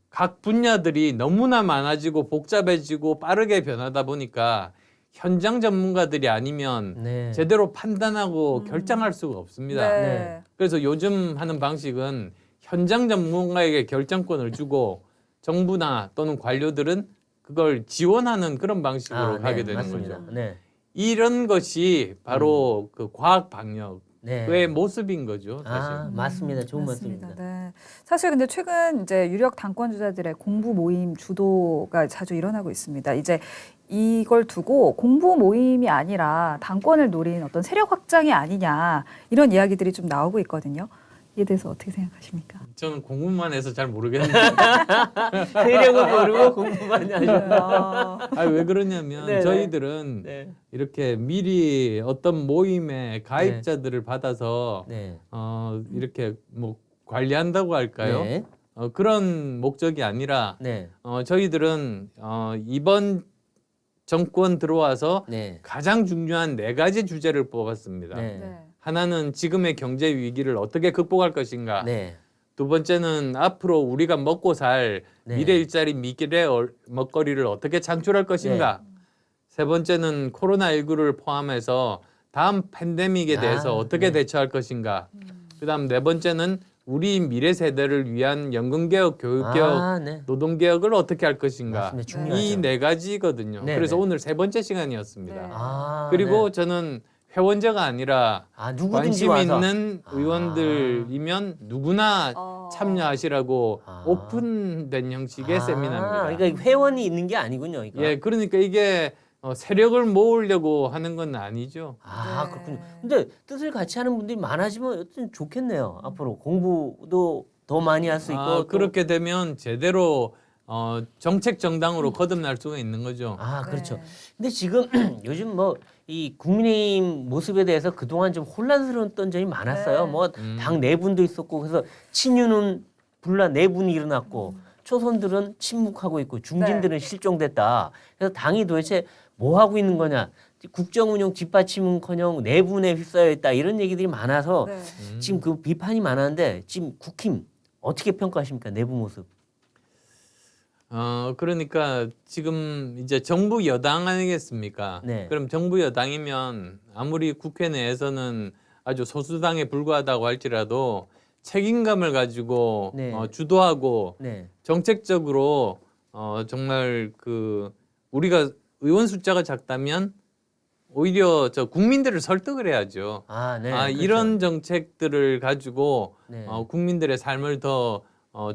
Speaker 3: 각 분야들이 너무나 많아지고 복잡해지고 빠르게 변하다 보니까 현장 전문가들이 아니면
Speaker 1: 네.
Speaker 3: 제대로 판단하고 결정할 수가 없습니다.
Speaker 2: 네.
Speaker 1: 네.
Speaker 3: 그래서 요즘 하는 방식은 현장 전문가에게 결정권을 주고 정부나 또는 관료들은 그걸 지원하는 그런 방식으로 가게 되는
Speaker 1: 맞습니다.
Speaker 3: 거죠.
Speaker 1: 네.
Speaker 3: 이런 것이 바로 그 과학 방역의
Speaker 1: 네.
Speaker 3: 모습인 거죠. 사실.
Speaker 1: 아, 맞습니다. 좋은
Speaker 2: 맞습니다.
Speaker 1: 말씀입니다.
Speaker 2: 네. 사실 근데 최근 이제 유력 당권 주자들의 공부 모임 주도가 자주 일어나고 있습니다. 이제 이걸 두고 공부 모임이 아니라 당권을 노린 어떤 세력 확장이 아니냐 이런 이야기들이 좀 나오고 있거든요. 이에 대해서 어떻게 생각하십니까?
Speaker 3: 저는 공부만 해서 잘 모르겠는데
Speaker 1: 세력은 모르고 공부만 하죠.
Speaker 2: 아,
Speaker 3: 왜 그러냐면
Speaker 1: 네네.
Speaker 3: 저희들은
Speaker 1: 네.
Speaker 3: 이렇게 미리 어떤 모임에 가입자들을 받아서
Speaker 1: 네.
Speaker 3: 이렇게 뭐 관리한다고 할까요?
Speaker 1: 네.
Speaker 3: 그런 목적이 아니라
Speaker 1: 네.
Speaker 3: 저희들은 이번 정권 들어와서
Speaker 1: 네.
Speaker 3: 가장 중요한 4가지 주제를 뽑았습니다.
Speaker 1: 네.
Speaker 2: 네.
Speaker 3: 하나는 지금의 경제 위기를 어떻게 극복할 것인가.
Speaker 1: 네.
Speaker 3: 두 번째는 앞으로 우리가 먹고 살
Speaker 1: 네.
Speaker 3: 미래 일자리 미래 먹거리를 어떻게 창출할 것인가.
Speaker 1: 네.
Speaker 3: 세 번째는 코로나19를 포함해서 다음 팬데믹에 대해서 어떻게
Speaker 1: 네.
Speaker 3: 대처할 것인가. 그다음 네 번째는 우리 미래 세대를 위한 연금개혁, 교육개혁,
Speaker 1: 네.
Speaker 3: 노동개혁을 어떻게 할 것인가.
Speaker 1: 맞습니다. 중요하죠.
Speaker 3: 이 4가지거든요.
Speaker 1: 네,
Speaker 3: 그래서
Speaker 1: 네.
Speaker 3: 오늘 3번째 시간이었습니다.
Speaker 2: 네.
Speaker 1: 아,
Speaker 3: 그리고
Speaker 1: 네.
Speaker 3: 저는 회원제가 아니라
Speaker 1: 누구든지
Speaker 3: 관심
Speaker 1: 와서.
Speaker 3: 있는 의원들이면 누구나 참여하시라고
Speaker 2: 아.
Speaker 3: 오픈된 형식의 세미나입니다.
Speaker 1: 그러니까 회원이 있는 게 아니군요. 그러니까.
Speaker 3: 예, 그러니까 이게 세력을 모으려고 하는 건 아니죠.
Speaker 2: 네.
Speaker 1: 그렇군요. 근데 뜻을 같이 하는 분들이 많아지면 어쨌든 좋겠네요. 앞으로 공부도 더 많이 할 수 있고. 또-
Speaker 3: 그렇게 되면 제대로 정책 정당으로 거듭날 수가 있는 거죠.
Speaker 1: 그렇죠.
Speaker 2: 네.
Speaker 1: 근데 지금 요즘 뭐 이 국민의힘 모습에 대해서 그동안 좀 혼란스러웠던 점이 많았어요.
Speaker 2: 네.
Speaker 1: 뭐 당 내분도 있었고 그래서 친윤은 분란 내분이 일어났고 초선들은 침묵하고 있고 중진들은 실종됐다. 그래서 당이 도대체 뭐 하고 있는 거냐? 국정운영 뒷받침은커녕 내분에 휩싸여 있다 이런 얘기들이 많아서
Speaker 2: 네.
Speaker 1: 지금 그 비판이 많았는데 지금 국힘 어떻게 평가하십니까? 내부 모습.
Speaker 3: 그러니까 지금 이제 정부 여당 아니겠습니까?
Speaker 1: 네.
Speaker 3: 그럼 정부 여당이면 아무리 국회 내에서는 아주 소수당에 불과하다고 할지라도 책임감을 가지고
Speaker 1: 네.
Speaker 3: 주도하고
Speaker 1: 네.
Speaker 3: 정책적으로 정말 우리가 의원 숫자가 작다면 오히려 저 국민들을 설득을 해야죠.
Speaker 1: 네. 그렇죠.
Speaker 3: 이런 정책들을 가지고
Speaker 1: 네.
Speaker 3: 국민들의 삶을 더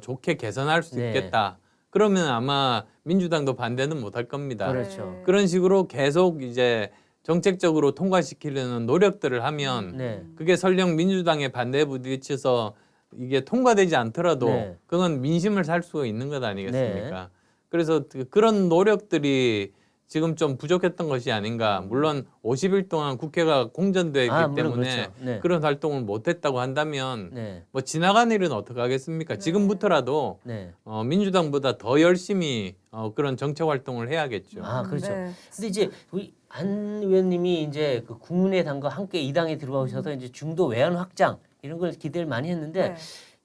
Speaker 3: 좋게 개선할 수
Speaker 1: 네.
Speaker 3: 있겠다. 그러면 아마 민주당도 반대는 못할 겁니다.
Speaker 1: 그렇죠.
Speaker 3: 그런 식으로 계속 이제 정책적으로 통과시키려는 노력들을 하면
Speaker 1: 네.
Speaker 3: 그게 설령 민주당의 반대에 부딪혀서 이게 통과되지 않더라도
Speaker 1: 네.
Speaker 3: 그건 민심을 살 수 있는 것 아니겠습니까? 그래서 그런 노력들이 지금 좀 부족했던 것이 아닌가. 물론 50일 동안 국회가 공전되기
Speaker 1: 물론
Speaker 3: 때문에
Speaker 1: 그렇죠. 네.
Speaker 3: 그런 활동을 못했다고 한다면
Speaker 1: 네.
Speaker 3: 뭐 지나간 일은 어떻게 하겠습니까? 지금부터라도
Speaker 1: 네.
Speaker 3: 민주당보다 더 열심히 그런 정책 활동을 해야겠죠.
Speaker 1: 그렇죠.
Speaker 2: 네.
Speaker 1: 근데 이제 우리 안 의원님이 이제 그 국민의당과 함께 이 당에 들어오셔서 이제 중도 외연 확장 이런 걸 기대를 많이 했는데
Speaker 2: 네.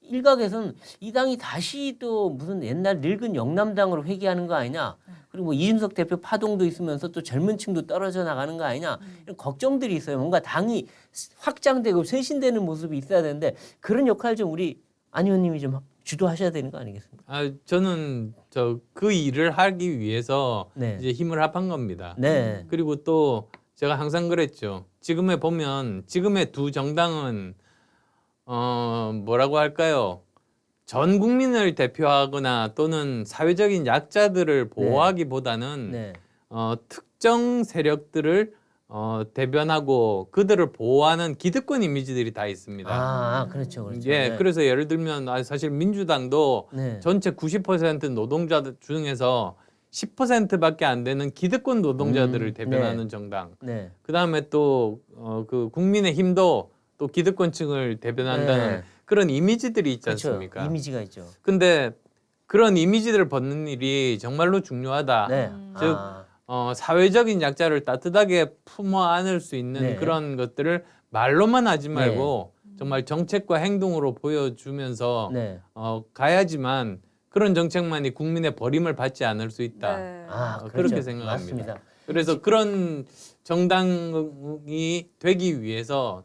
Speaker 1: 일각에서는 이 당이 다시 또 무슨 옛날 늙은 영남당으로 회귀하는 거 아니냐. 그리고 뭐 이준석 대표 파동도 있으면서 또 젊은 층도 떨어져 나가는 거 아니냐. 이런 걱정들이 있어요. 뭔가 당이 확장되고 쇄신되는 모습이 있어야 되는데 그런 역할 좀 우리 안 의원님이 좀 주도하셔야 되는 거 아니겠습니까?
Speaker 3: 저는 그 일을 하기 위해서
Speaker 1: 네.
Speaker 3: 이제 힘을 합한 겁니다.
Speaker 1: 네.
Speaker 3: 그리고 또 제가 항상 그랬죠. 지금에 보면 지금의 두 정당은 뭐라고 할까요? 전 국민을 대표하거나 또는 사회적인 약자들을 보호하기보다는
Speaker 1: 네.
Speaker 3: 특정 세력들을 대변하고 그들을 보호하는 기득권 이미지들이 다 있습니다.
Speaker 1: 그렇죠. 그렇죠.
Speaker 3: 예,
Speaker 1: 네.
Speaker 3: 그래서 예를 들면 사실 민주당도
Speaker 1: 네.
Speaker 3: 전체 90% 노동자 중에서 10%밖에 안 되는 기득권 노동자들을 대변하는 정당.
Speaker 1: 네.
Speaker 3: 그다음에 또 그 국민의힘도 또 기득권층을 대변한다는
Speaker 1: 네.
Speaker 3: 그런 이미지들이 있지
Speaker 1: 그렇죠.
Speaker 3: 않습니까?
Speaker 1: 이미지가 있죠.
Speaker 3: 근데 그런 이미지들을 벗는 일이 정말로 중요하다.
Speaker 1: 네.
Speaker 3: 즉, 사회적인 약자를 따뜻하게 품어 안을 수 있는
Speaker 1: 네.
Speaker 3: 그런 것들을 말로만 하지 말고 정말 정책과 행동으로 보여주면서
Speaker 1: 네.
Speaker 3: 가야지만 그런 정책만이 국민의 버림을 받지 않을 수 있다.
Speaker 2: 네.
Speaker 1: 그렇죠.
Speaker 3: 그렇게 생각합니다.
Speaker 1: 맞습니다.
Speaker 3: 그래서 그런 정당이 되기 위해서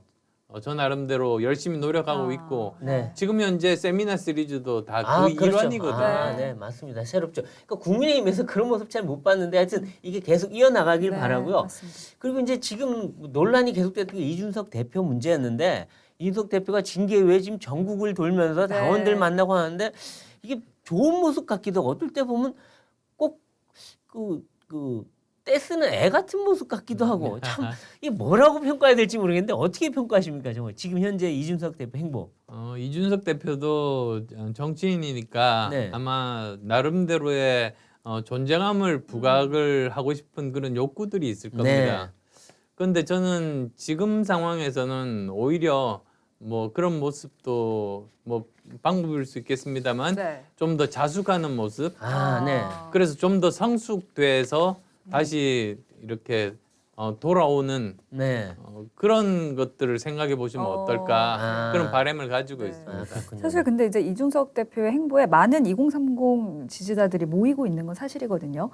Speaker 3: 저 나름대로 열심히 노력하고 있고
Speaker 1: 네.
Speaker 3: 지금 현재 세미나 시리즈도 다 그
Speaker 1: 그렇죠.
Speaker 3: 일환이거든요.
Speaker 1: 네, 맞습니다. 새롭죠. 그러니까 국민의힘에서 그런 모습 잘 못 봤는데 하여튼 이게 계속 이어나가길
Speaker 2: 네,
Speaker 1: 바라고요.
Speaker 2: 맞습니다.
Speaker 1: 그리고 이제 지금 논란이 계속됐던 게 이준석 대표 문제였는데 이준석 대표가 징계 후에 지금 전국을 돌면서
Speaker 2: 네.
Speaker 1: 당원들 만나고 하는데 이게 좋은 모습 같기도 하고 어떨 때 보면 꼭 떼쓰는 애 같은 모습 같기도 하고 참 이게 뭐라고 평가해야 될지 모르겠는데 어떻게 평가하십니까 정말 지금 현재 이준석 대표 행보?
Speaker 3: 이준석 대표도 정치인이니까
Speaker 1: 네.
Speaker 3: 아마 나름대로의 존재감을 부각을 하고 싶은 그런 욕구들이 있을 겁니다. 그런데 저는 지금 상황에서는 오히려 뭐 그런 모습도 뭐 방법일 수 있겠습니다만
Speaker 2: 네.
Speaker 3: 좀 더 자숙하는 모습,
Speaker 1: 네.
Speaker 3: 그래서 좀 더 성숙돼서 다시 이렇게 돌아오는
Speaker 1: 네.
Speaker 3: 그런 것들을 생각해 보시면 어떨까 그런 바람을 가지고
Speaker 2: 네.
Speaker 3: 있습니다.
Speaker 1: 그렇군요.
Speaker 2: 사실 근데 이제 이준석 대표의 행보에 많은 2030 지지자들이 모이고 있는 건 사실이거든요.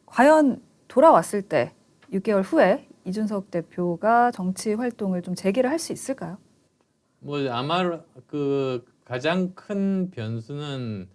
Speaker 2: 과연 돌아왔을 때 6개월 후에 이준석 대표가 정치 활동을 좀 재개를 할 수 있을까요?
Speaker 3: 뭐 아마 그 가장 큰 변수는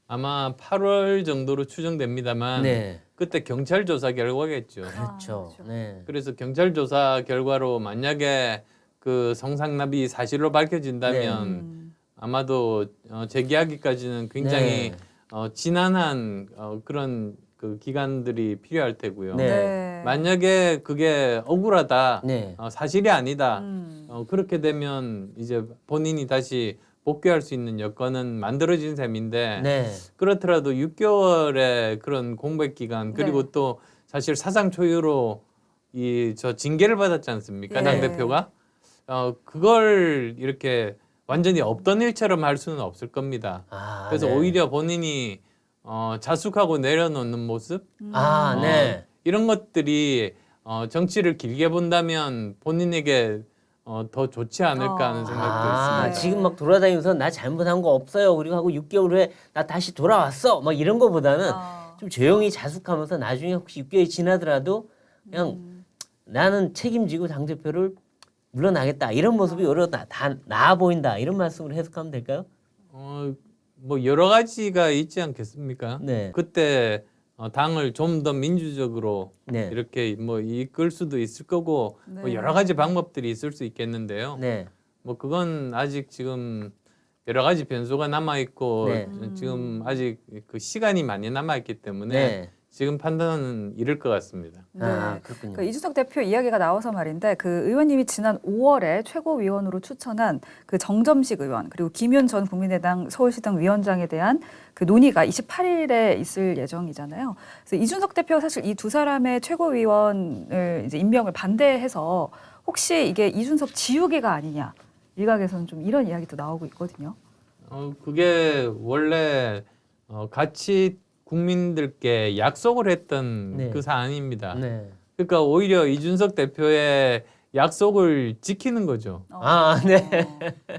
Speaker 3: 아마 8월 정도로 추정됩니다만
Speaker 1: 네.
Speaker 3: 그때 경찰 조사 결과겠죠.
Speaker 1: 그렇죠.
Speaker 2: 그렇죠.
Speaker 1: 네.
Speaker 3: 그래서 경찰 조사 결과로 만약에 그 성상납이 사실로 밝혀진다면 아마도 재계하기까지는 굉장히
Speaker 1: 네.
Speaker 3: 지난한 그런 그 기간들이 필요할 테고요.
Speaker 1: 네.
Speaker 3: 만약에 그게 억울하다,
Speaker 1: 네.
Speaker 3: 사실이 아니다.
Speaker 2: 음.
Speaker 3: 그렇게 되면 이제 본인이 다시 복귀할 수 있는 여건은 만들어진 셈인데
Speaker 1: 네.
Speaker 3: 그렇더라도 6개월의 그런 공백 기간 그리고
Speaker 2: 네.
Speaker 3: 또 사실 사상 초유로 이 저 징계를 받았지 않습니까?
Speaker 2: 예.
Speaker 3: 당 대표가 그걸 이렇게 완전히 없던 일처럼 할 수는 없을 겁니다.
Speaker 1: 아,
Speaker 3: 그래서
Speaker 1: 네.
Speaker 3: 오히려 본인이 자숙하고 내려놓는 모습
Speaker 1: 아, 네.
Speaker 3: 이런 것들이 정치를 길게 본다면 본인에게 더 좋지 않을까 하는 생각도
Speaker 1: 아,
Speaker 3: 있습니다.
Speaker 1: 지금 막 돌아다니면서 나 잘못한 거 없어요. 그리고 하고 6개월 후에 나 다시 돌아왔어. 막 이런 거보다는 좀 조용히 자숙하면서 나중에 혹시 6개월이 지나더라도 그냥 나는 책임지고 당대표를 물러나겠다. 이런 모습이 오히려 다 나아 보인다. 이런 말씀으로 해석하면 될까요?
Speaker 3: 뭐 여러 가지가 있지 않겠습니까?
Speaker 1: 네.
Speaker 3: 그때 당을 좀 더 민주적으로
Speaker 1: 네.
Speaker 3: 이렇게 뭐 이끌 수도 있을 거고 뭐
Speaker 2: 네.
Speaker 3: 여러 가지 방법들이 있을 수 있겠는데요.
Speaker 1: 네.
Speaker 3: 뭐 그건 아직 지금 여러 가지 변수가 남아 있고
Speaker 1: 네.
Speaker 3: 지금 아직 그 시간이 많이 남아 있기 때문에
Speaker 1: 네.
Speaker 3: 지금 판단은 이를 것 같습니다.
Speaker 2: 네.
Speaker 1: 아, 그렇군요.
Speaker 2: 그 이준석 대표 이야기가 나와서 말인데 그 의원님이 지난 5월에 최고위원으로 추천한 그 정점식 의원 그리고 김윤 전 국민의당 서울시당 위원장에 대한 그 논의가 28일에 있을 예정이잖아요. 그래서 이준석 대표가 사실 이 두 사람의 최고위원을 이제 임명을 반대해서 혹시 이게 이준석 지우개가 아니냐 일각에서는 좀 이런 이야기도 나오고 있거든요.
Speaker 3: 그게 원래 같이 국민들께 약속을 했던
Speaker 1: 네.
Speaker 3: 그 사안입니다.
Speaker 1: 네.
Speaker 3: 그러니까 오히려 이준석 대표의 약속을 지키는 거죠.
Speaker 1: 아, 네.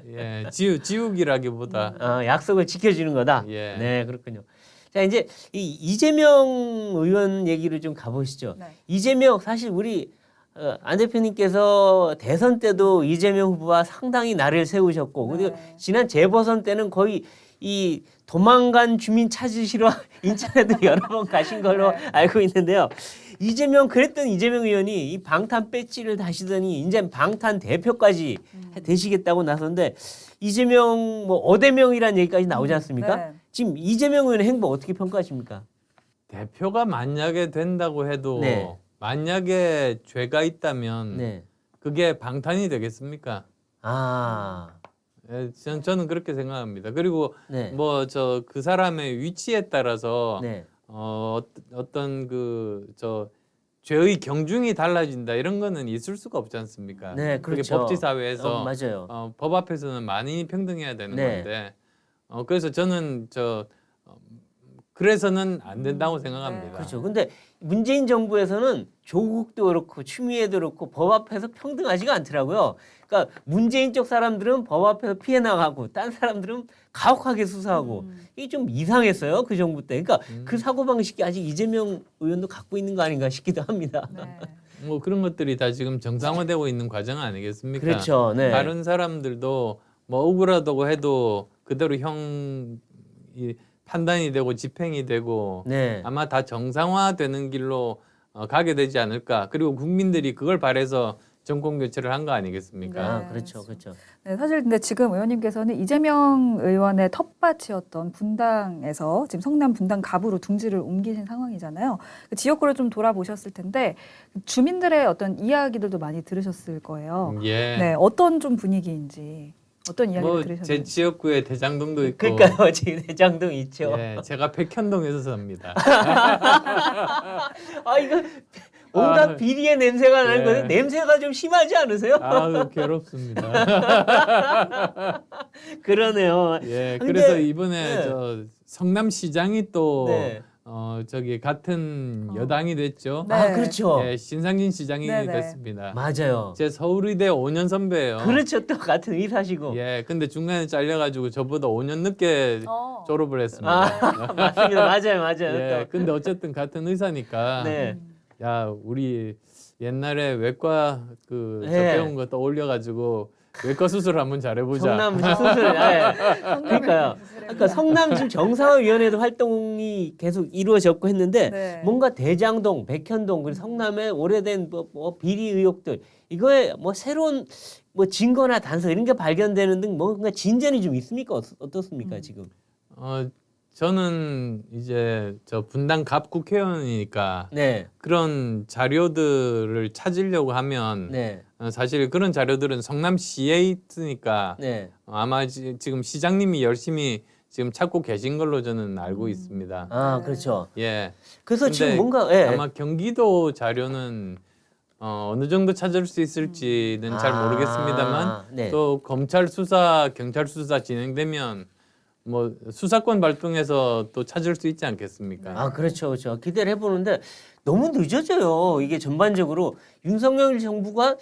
Speaker 3: 예, 지우기라기보다
Speaker 1: 약속을 지켜주는 거다.
Speaker 3: 예.
Speaker 1: 네, 그렇군요. 자, 이제 이 이재명 의원 얘기를 좀 가보시죠.
Speaker 2: 네.
Speaker 1: 이재명 사실 우리 안 대표님께서 대선 때도 이재명 후보와 상당히 날을 세우셨고 그리고
Speaker 2: 네.
Speaker 1: 지난 재보선 때는 거의 이 도망간 주민 찾으시러 인천에도 여러 번 가신 걸로
Speaker 2: 네.
Speaker 1: 알고 있는데요. 그랬던 이재명 의원이 이 방탄 배지를 다시더니 이제 방탄 대표까지 되시겠다고 나섰는데 이재명 뭐 어대명이라는 얘기까지 나오지 않습니까?
Speaker 2: 네.
Speaker 1: 지금 이재명 의원의 행보 어떻게 평가하십니까?
Speaker 3: 대표가 만약에 된다고 해도
Speaker 1: 네.
Speaker 3: 만약에 죄가 있다면
Speaker 1: 네.
Speaker 3: 그게 방탄이 되겠습니까?
Speaker 1: 아,
Speaker 3: 예, 저는 그렇게 생각합니다. 그리고
Speaker 1: 네.
Speaker 3: 뭐 저 그 사람의 위치에 따라서
Speaker 1: 네.
Speaker 3: 어떤 그 저 죄의 경중이 달라진다 이런 거는 있을 수가 없지 않습니까?
Speaker 1: 네,
Speaker 3: 그게
Speaker 1: 그렇죠.
Speaker 3: 법치 사회에서
Speaker 1: 맞아요.
Speaker 3: 법 앞에서는 만인이 평등해야 되는
Speaker 1: 네.
Speaker 3: 건데 그래서 저는 그래서는 안 된다고 생각합니다.
Speaker 1: 그렇죠. 근데 문재인 정부에서는 조국도 그렇고 추미애도 그렇고 법 앞에서 평등하지가 않더라고요. 그러니까 문재인 쪽 사람들은 법 앞에서 피해 나가고 딴 사람들은 가혹하게 수사하고 이게 좀 이상했어요. 그 정부 때. 그러니까 그 사고방식이 아직 이재명 의원도 갖고 있는 거 아닌가 싶기도 합니다.
Speaker 2: 네.
Speaker 3: 뭐 그런 것들이 다 지금 정상화되고 있는 과정 아니겠습니까?
Speaker 1: 그렇죠. 네.
Speaker 3: 다른 사람들도 뭐 억울하다고 해도 그대로 이 판단이 되고 집행이 되고
Speaker 1: 네.
Speaker 3: 아마 다 정상화되는 길로 가게 되지 않을까. 그리고 국민들이 그걸 바래서 정권 교체를 한 거 아니겠습니까?
Speaker 2: 네.
Speaker 1: 아, 그렇죠. 그렇죠.
Speaker 2: 네, 사실 근데 지금 의원님께서는 이재명 의원의 텃밭이었던 분당에서 지금 성남 분당 갑으로 둥지를 옮기신 상황이잖아요. 그 지역구를 좀 돌아보셨을 텐데 주민들의 어떤 이야기들도 많이 들으셨을 거예요.
Speaker 3: 예.
Speaker 2: 네, 어떤 좀 분위기인지 어떤 이야기를
Speaker 3: 뭐 제
Speaker 2: 들으셨는지.
Speaker 3: 지역구에 대장동도 있고.
Speaker 1: 그러니까요. 지금 대장동 있죠.
Speaker 3: 예, 제가 백현동에서 삽니다.
Speaker 1: 아, 이거 온갖
Speaker 3: 아,
Speaker 1: 비리의 냄새가 나는
Speaker 3: 예.
Speaker 1: 거예요. 냄새가 좀 심하지 않으세요?
Speaker 3: 아유 괴롭습니다.
Speaker 1: 그러네요.
Speaker 3: 예,
Speaker 1: 근데-
Speaker 3: 그래서 이번에
Speaker 1: 네.
Speaker 3: 저 성남시장이 또
Speaker 1: 네.
Speaker 3: 저기 같은 여당이 됐죠.
Speaker 2: 네.
Speaker 1: 아, 그렇죠.
Speaker 3: 예, 신상진 시장이
Speaker 2: 네네.
Speaker 3: 됐습니다.
Speaker 1: 맞아요.
Speaker 3: 제 서울의대 5년 선배예요.
Speaker 1: 그렇죠. 또 같은 의사시고.
Speaker 3: 예, 근데 중간에 잘려가지고 저보다 5년 늦게 졸업을 했습니다.
Speaker 1: 아, 맞습니다. 맞아요. 맞아요.
Speaker 3: 예,
Speaker 1: 또.
Speaker 3: 근데 어쨌든 같은 의사니까
Speaker 1: 네.
Speaker 3: 야 우리 옛날에 외과 그 저
Speaker 1: 예.
Speaker 3: 배운 거 떠올려가지고 외과 수술 한번 잘해보자.
Speaker 1: 성남 수술. 예. 그러니까요. 그러니까 성남 지금 정상화위원회도 활동이 계속 이루어졌고 했는데
Speaker 2: 네.
Speaker 1: 뭔가 대장동, 백현동 그리고 성남의 오래된 뭐 비리 의혹들 이거에 뭐 새로운 뭐 증거나 단서 이런 게 발견되는 등 뭔가 진전이 좀 있습니까? 어떻습니까 지금?
Speaker 3: 저는 이제 저 분당 갑 국회의원이니까
Speaker 1: 네,
Speaker 3: 그런 자료들을 찾으려고 하면
Speaker 1: 네,
Speaker 3: 사실 그런 자료들은 성남시에 있으니까
Speaker 1: 네.
Speaker 3: 아마 지금 시장님이 열심히 지금 찾고 계신 걸로 저는 알고 있습니다.
Speaker 1: 아
Speaker 2: 네.
Speaker 1: 그렇죠.
Speaker 3: 예.
Speaker 1: 그래서 지금
Speaker 3: 근데
Speaker 1: 뭔가 예.
Speaker 3: 아마 경기도 자료는 어느 정도 찾을 수 있을지는 잘 모르겠습니다만
Speaker 1: 네.
Speaker 3: 또 검찰 수사, 경찰 수사 진행되면 뭐 수사권 발동해서 또 찾을 수 있지 않겠습니까?
Speaker 1: 아 그렇죠, 그렇죠. 기대를 해보는데 너무 늦어져요. 이게 전반적으로 윤석열 정부가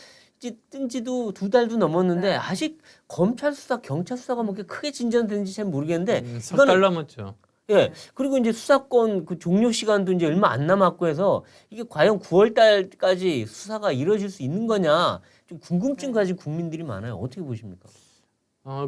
Speaker 1: 뜬 지도 2달도 넘었는데
Speaker 2: 네.
Speaker 1: 아직 검찰 수사, 경찰 수사가 뭐 이렇게 크게 진전되는지 잘 모르겠는데
Speaker 3: 석 달 넘었죠.
Speaker 1: 예 그리고 이제 수사권 그 종료 시간도 이제 얼마 안 남았고 해서 이게 과연 9월 달까지 수사가 이루어질 수 있는 거냐 좀 궁금증 가진 국민들이 많아요. 어떻게 보십니까?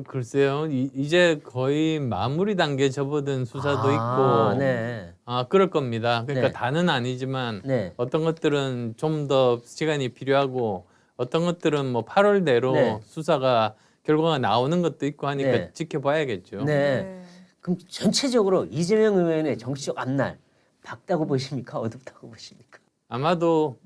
Speaker 3: 글쎄요. 이제 거의 마무리 단계 접어든 수사도 있고
Speaker 1: 네,
Speaker 3: 그럴 겁니다. 그러니까
Speaker 1: 네.
Speaker 3: 다는 아니지만
Speaker 1: 네,
Speaker 3: 어떤 것들은 좀 더 시간이 필요하고 어떤 것들은 뭐 8월 내로
Speaker 1: 네.
Speaker 3: 수사가 결과가 나오는 것도 있고 하니까
Speaker 1: 네.
Speaker 3: 지켜봐야겠죠.
Speaker 1: 네. 그럼 전체적으로 이재명 의원의 정치적 앞날 밝다고 보십니까? 어둡다고 보십니까?
Speaker 3: 아마도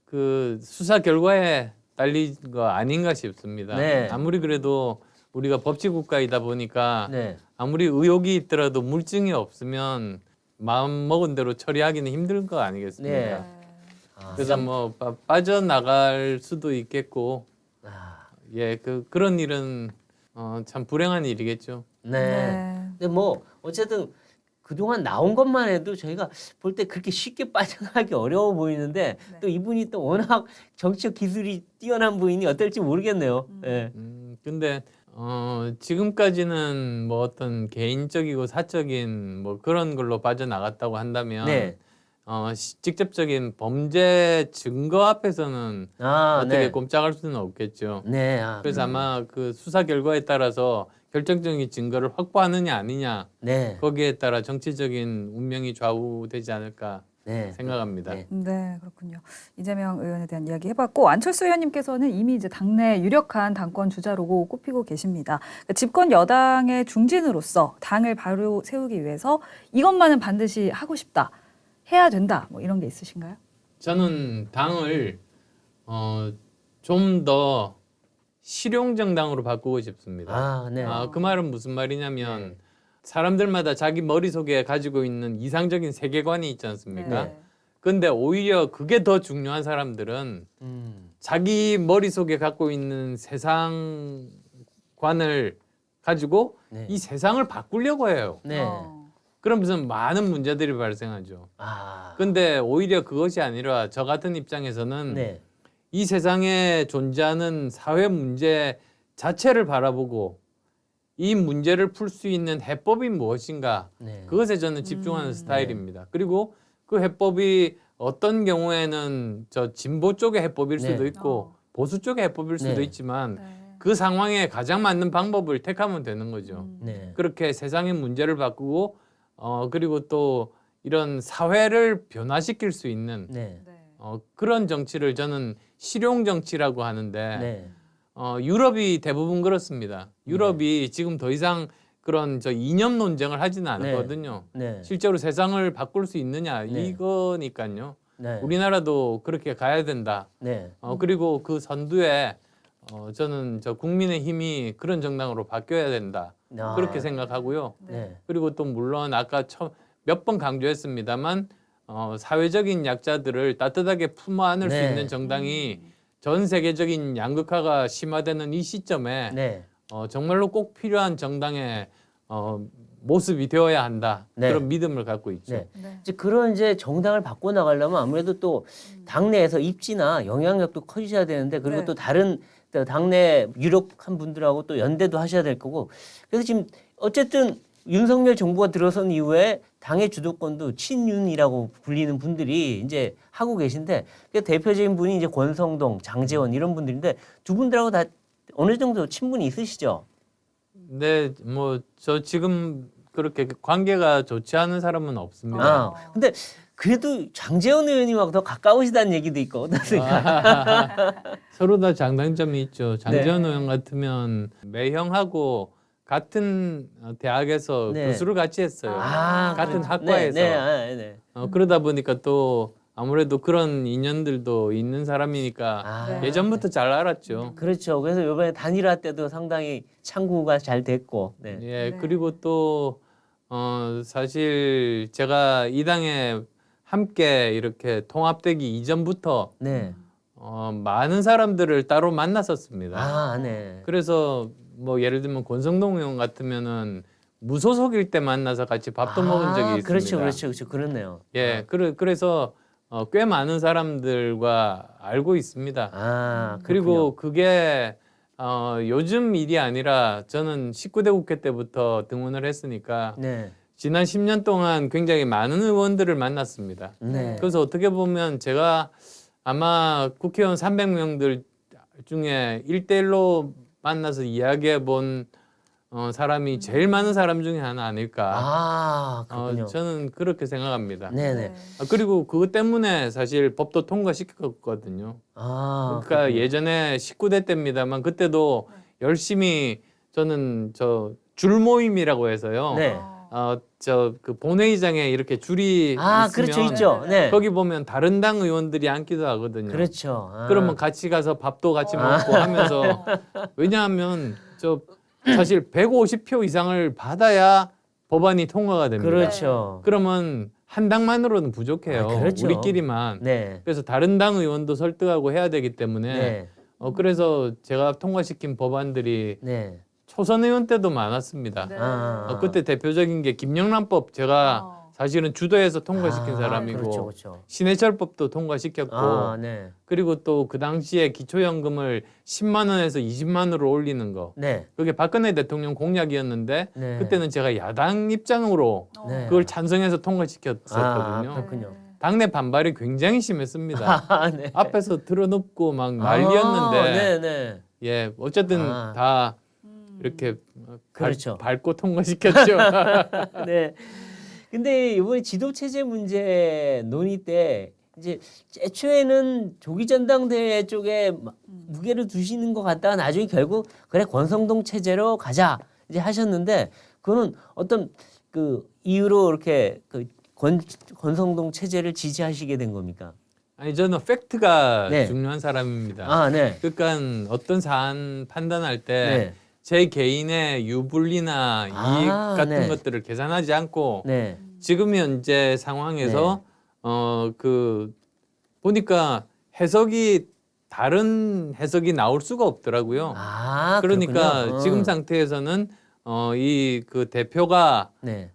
Speaker 3: 그 수사 결과에 딸린 거 아닌가 싶습니다.
Speaker 1: 네.
Speaker 3: 아무리 그래도 우리가 법치 국가이다 보니까
Speaker 1: 네.
Speaker 3: 아무리 의혹이 있더라도 물증이 없으면 마음 먹은 대로 처리하기는 힘든 거 아니겠습니까?
Speaker 1: 네. 아,
Speaker 3: 그래서 뭐 빠져나갈 수도 있겠고
Speaker 1: 아,
Speaker 3: 예, 그런 일은 참 불행한 일이겠죠.
Speaker 1: 네. 근데 뭐 어쨌든 그동안 나온 것만 해도 저희가 볼 때 그렇게 쉽게 빠져나가기 어려워 보이는데
Speaker 2: 네.
Speaker 1: 또 이분이 또 워낙 정치적 기술이 뛰어난 분이 어떨지 모르겠네요. 예.
Speaker 3: 근데 지금까지는 뭐 어떤 개인적이고 사적인 뭐 그런 걸로 빠져나갔다고 한다면
Speaker 1: 네.
Speaker 3: 직접적인 범죄 증거 앞에서는
Speaker 1: 아,
Speaker 3: 어떻게
Speaker 1: 네.
Speaker 3: 꼼짝할 수는 없겠죠.
Speaker 1: 네.
Speaker 3: 그래서 아마 그 수사 결과에 따라서 결정적인 증거를 확보하느냐 아니냐
Speaker 1: 네.
Speaker 3: 거기에 따라 정치적인 운명이 좌우되지 않을까
Speaker 1: 네.
Speaker 3: 생각합니다.
Speaker 1: 네.
Speaker 2: 네, 그렇군요. 이재명 의원에 대한 이야기 해봤고 안철수 의원님께서는 이미 이제 당내 유력한 당권 주자로 꼽히고 계십니다. 그러니까 집권 여당의 중진으로서 당을 바로 세우기 위해서 이것만은 반드시 하고 싶다, 해야 된다, 뭐 이런 게 있으신가요?
Speaker 3: 저는 당을 좀 더 실용 정당으로 바꾸고 싶습니다.
Speaker 1: 아, 네.
Speaker 3: 그 말은 무슨 말이냐면
Speaker 1: 네.
Speaker 3: 사람들마다 자기 머릿속에 가지고 있는 이상적인 세계관이 있지 않습니까?
Speaker 2: 네.
Speaker 3: 근데 오히려 그게 더 중요한 사람들은 자기 머릿속에 갖고 있는 세상관을 가지고
Speaker 1: 네.
Speaker 3: 이 세상을 바꾸려고 해요.
Speaker 1: 네.
Speaker 3: 그러면서 많은 문제들이 발생하죠.
Speaker 1: 아.
Speaker 3: 근데 오히려 그것이 아니라 저 같은 입장에서는
Speaker 1: 네.
Speaker 3: 이 세상에 존재하는 사회 문제 자체를 바라보고 이 문제를 풀 수 있는 해법이 무엇인가
Speaker 1: 네.
Speaker 3: 그것에 저는 집중하는 스타일입니다. 그리고 그 해법이 어떤 경우에는 저 진보 쪽의 해법일
Speaker 1: 네.
Speaker 3: 수도 있고 보수 쪽의 해법일 수도
Speaker 1: 네.
Speaker 3: 있지만
Speaker 2: 네.
Speaker 3: 그 상황에 가장 맞는 방법을 택하면 되는 거죠.
Speaker 1: 네.
Speaker 3: 그렇게 세상의 문제를 바꾸고 그리고 또 이런 사회를 변화시킬 수 있는
Speaker 1: 네.
Speaker 2: 네.
Speaker 3: 그런 정치를 저는 실용 정치라고 하는데
Speaker 1: 네.
Speaker 3: 유럽이 대부분 그렇습니다. 유럽이 지금 더 이상 그런 저 이념 논쟁을 하지는 않거든요.
Speaker 1: 네.
Speaker 3: 실제로 세상을 바꿀 수 있느냐
Speaker 1: 네.
Speaker 3: 이거니까요.
Speaker 1: 네.
Speaker 3: 우리나라도 그렇게 가야 된다.
Speaker 1: 네.
Speaker 3: 그리고 그 선두에 저는 저 국민의힘이 그런 정당으로 바뀌어야 된다.
Speaker 1: 아.
Speaker 3: 그렇게 생각하고요.
Speaker 1: 네.
Speaker 3: 그리고 또 물론 아까 몇 번 강조했습니다만 사회적인 약자들을 따뜻하게 품어 안을 수
Speaker 1: 네.
Speaker 3: 있는 정당이 전 세계적인 양극화가 심화되는 이 시점에
Speaker 1: 네.
Speaker 3: 정말로 꼭 필요한 정당의 모습이 되어야 한다.
Speaker 1: 네.
Speaker 3: 그런 믿음을 갖고 있죠.
Speaker 1: 네.
Speaker 2: 네.
Speaker 1: 이제 그런 이제 정당을 바꿔 나가려면 아무래도 또 당내에서 입지나 영향력도 커지셔야 되는데 그리고
Speaker 2: 네.
Speaker 1: 또 다른 또 당내 유력한 분들하고 또 연대도 하셔야 될 거고 그래서 지금 어쨌든 윤석열 정부가 들어선 이후에 당의 주도권도 친윤이라고 불리는 분들이 이제 하고 계신데 그 대표적인 분이 이제 권성동, 장제원 이런 분들인데 두 분들하고 다 어느 정도 친분이 있으시죠?
Speaker 3: 네, 뭐 저 지금 그렇게 관계가 좋지 않은 사람은 없습니다.
Speaker 1: 아, 근데 그래도 장제원 의원님하고 더 가까우시다는 얘기도 있고 어떻습니까?
Speaker 3: 서로 다 장단점이 있죠. 장재원
Speaker 1: 네.
Speaker 3: 의원 같으면 매형하고 같은 대학에서
Speaker 1: 네.
Speaker 3: 교수를 같이 했어요. 같은
Speaker 1: 그렇죠.
Speaker 3: 학과에서.
Speaker 1: 네, 네.
Speaker 3: 그러다 보니까 또 아무래도 그런 인연들도 있는 사람이니까
Speaker 1: 아,
Speaker 3: 예전부터 잘 알았죠.
Speaker 1: 그렇죠. 그래서 이번에 단일화 때도 상당히 창구가 잘 됐고. 네.
Speaker 3: 예,
Speaker 2: 네.
Speaker 3: 그리고 또 사실 제가 이 당에 함께 이렇게 통합되기 이전부터
Speaker 1: 네.
Speaker 3: 많은 사람들을 따로 만났었습니다.
Speaker 1: 아, 네.
Speaker 3: 그래서 뭐 예를 들면 권성동 의원 같으면은 무소속일 때 만나서 같이 밥도 먹은 적이 있습니다.
Speaker 1: 그렇죠. 그렇네요.
Speaker 3: 예, 그래서 꽤 많은 사람들과 알고 있습니다.
Speaker 1: 아,
Speaker 3: 그리고 그게 요즘 일이 아니라 저는 19대 국회 때부터 등원을 했으니까
Speaker 1: 네.
Speaker 3: 지난 10년 동안 굉장히 많은 의원들을 만났습니다.
Speaker 1: 네.
Speaker 3: 그래서 어떻게 보면 제가 아마 국회의원 300명들 중에 1대1로 만나서 이야기해 본 사람이 제일 많은 사람 중에 하나 아닐까.
Speaker 1: 아, 그렇군요.
Speaker 3: 저는 그렇게 생각합니다.
Speaker 1: 네네.
Speaker 3: 그리고 그것 때문에 사실 법도 통과시켰거든요.
Speaker 1: 아,
Speaker 3: 그러니까
Speaker 1: 그렇군요.
Speaker 3: 예전에 19대 때입니다만 그때도 열심히 저는 저 줄모임이라고 해서요.
Speaker 1: 네.
Speaker 3: 저 그 본회의장에 이렇게 줄이
Speaker 1: 아,
Speaker 3: 있으면
Speaker 1: 그렇죠, 있죠. 네.
Speaker 3: 거기 보면 다른 당 의원들이 앉기도 하거든요.
Speaker 1: 그렇죠. 아.
Speaker 3: 그러면 같이 가서 밥도 같이 먹고 하면서 왜냐하면 저 사실 150표 이상을 받아야 법안이 통과가 됩니다.
Speaker 1: 그렇죠.
Speaker 3: 그러면 한 당만으로는 부족해요.
Speaker 1: 그렇죠.
Speaker 3: 우리끼리만.
Speaker 1: 네.
Speaker 3: 그래서 다른 당 의원도 설득하고 해야 되기 때문에
Speaker 1: 네.
Speaker 3: 그래서 제가 통과시킨 법안들이
Speaker 1: 네.
Speaker 3: 초선 의원 때도 많았습니다.
Speaker 2: 네.
Speaker 1: 아.
Speaker 3: 그때 대표적인 게 김영란법 제가 사실은 주도해서 통과시킨
Speaker 1: 아,
Speaker 3: 사람이고
Speaker 1: 그렇죠.
Speaker 3: 신해철법도 통과시켰고
Speaker 1: 아, 네.
Speaker 3: 그리고 또 그 당시에 기초연금을 10만 원에서 20만 원으로 올리는 거
Speaker 1: 네.
Speaker 3: 그게 박근혜 대통령 공약이었는데
Speaker 1: 네.
Speaker 3: 그때는 제가 야당 입장으로
Speaker 1: 네.
Speaker 3: 그걸 찬성해서
Speaker 1: 아,
Speaker 3: 통과시켰었거든요.
Speaker 1: 그렇군요.
Speaker 3: 당내 반발이 굉장히 심했습니다.
Speaker 1: 아, 네.
Speaker 3: 앞에서 들어눕고 막 난리였는데
Speaker 1: 아, 네, 네.
Speaker 3: 예 어쨌든
Speaker 1: 아.
Speaker 3: 다 이렇게
Speaker 1: 그렇죠.
Speaker 3: 밟고 통과시켰죠.
Speaker 1: 네. 근데 이번에 지도체제 문제 논의 때 이제 애초에는 조기 전당대회 쪽에 무게를 두시는 것 같다가 나중에 결국 그래 권성동 체제로 가자 이제 하셨는데 그거는 어떤 그 이유로 이렇게 그 권성동 체제를 지지하시게 된 겁니까?
Speaker 3: 아니 저는 팩트가
Speaker 1: 네.
Speaker 3: 중요한 사람입니다.
Speaker 1: 아, 네.
Speaker 3: 그러니까 어떤 사안 판단할 때
Speaker 1: 네.
Speaker 3: 제 개인의 유불리나
Speaker 1: 아,
Speaker 3: 이익 같은
Speaker 1: 네.
Speaker 3: 것들을 계산하지 않고
Speaker 1: 네.
Speaker 3: 지금 현재 상황에서 그 보니까 해석이 다른 해석이 나올 수가 없더라고요.
Speaker 1: 아,
Speaker 3: 그러니까
Speaker 1: 그렇군요.
Speaker 3: 지금 상태에서는 이 그 대표가
Speaker 1: 네.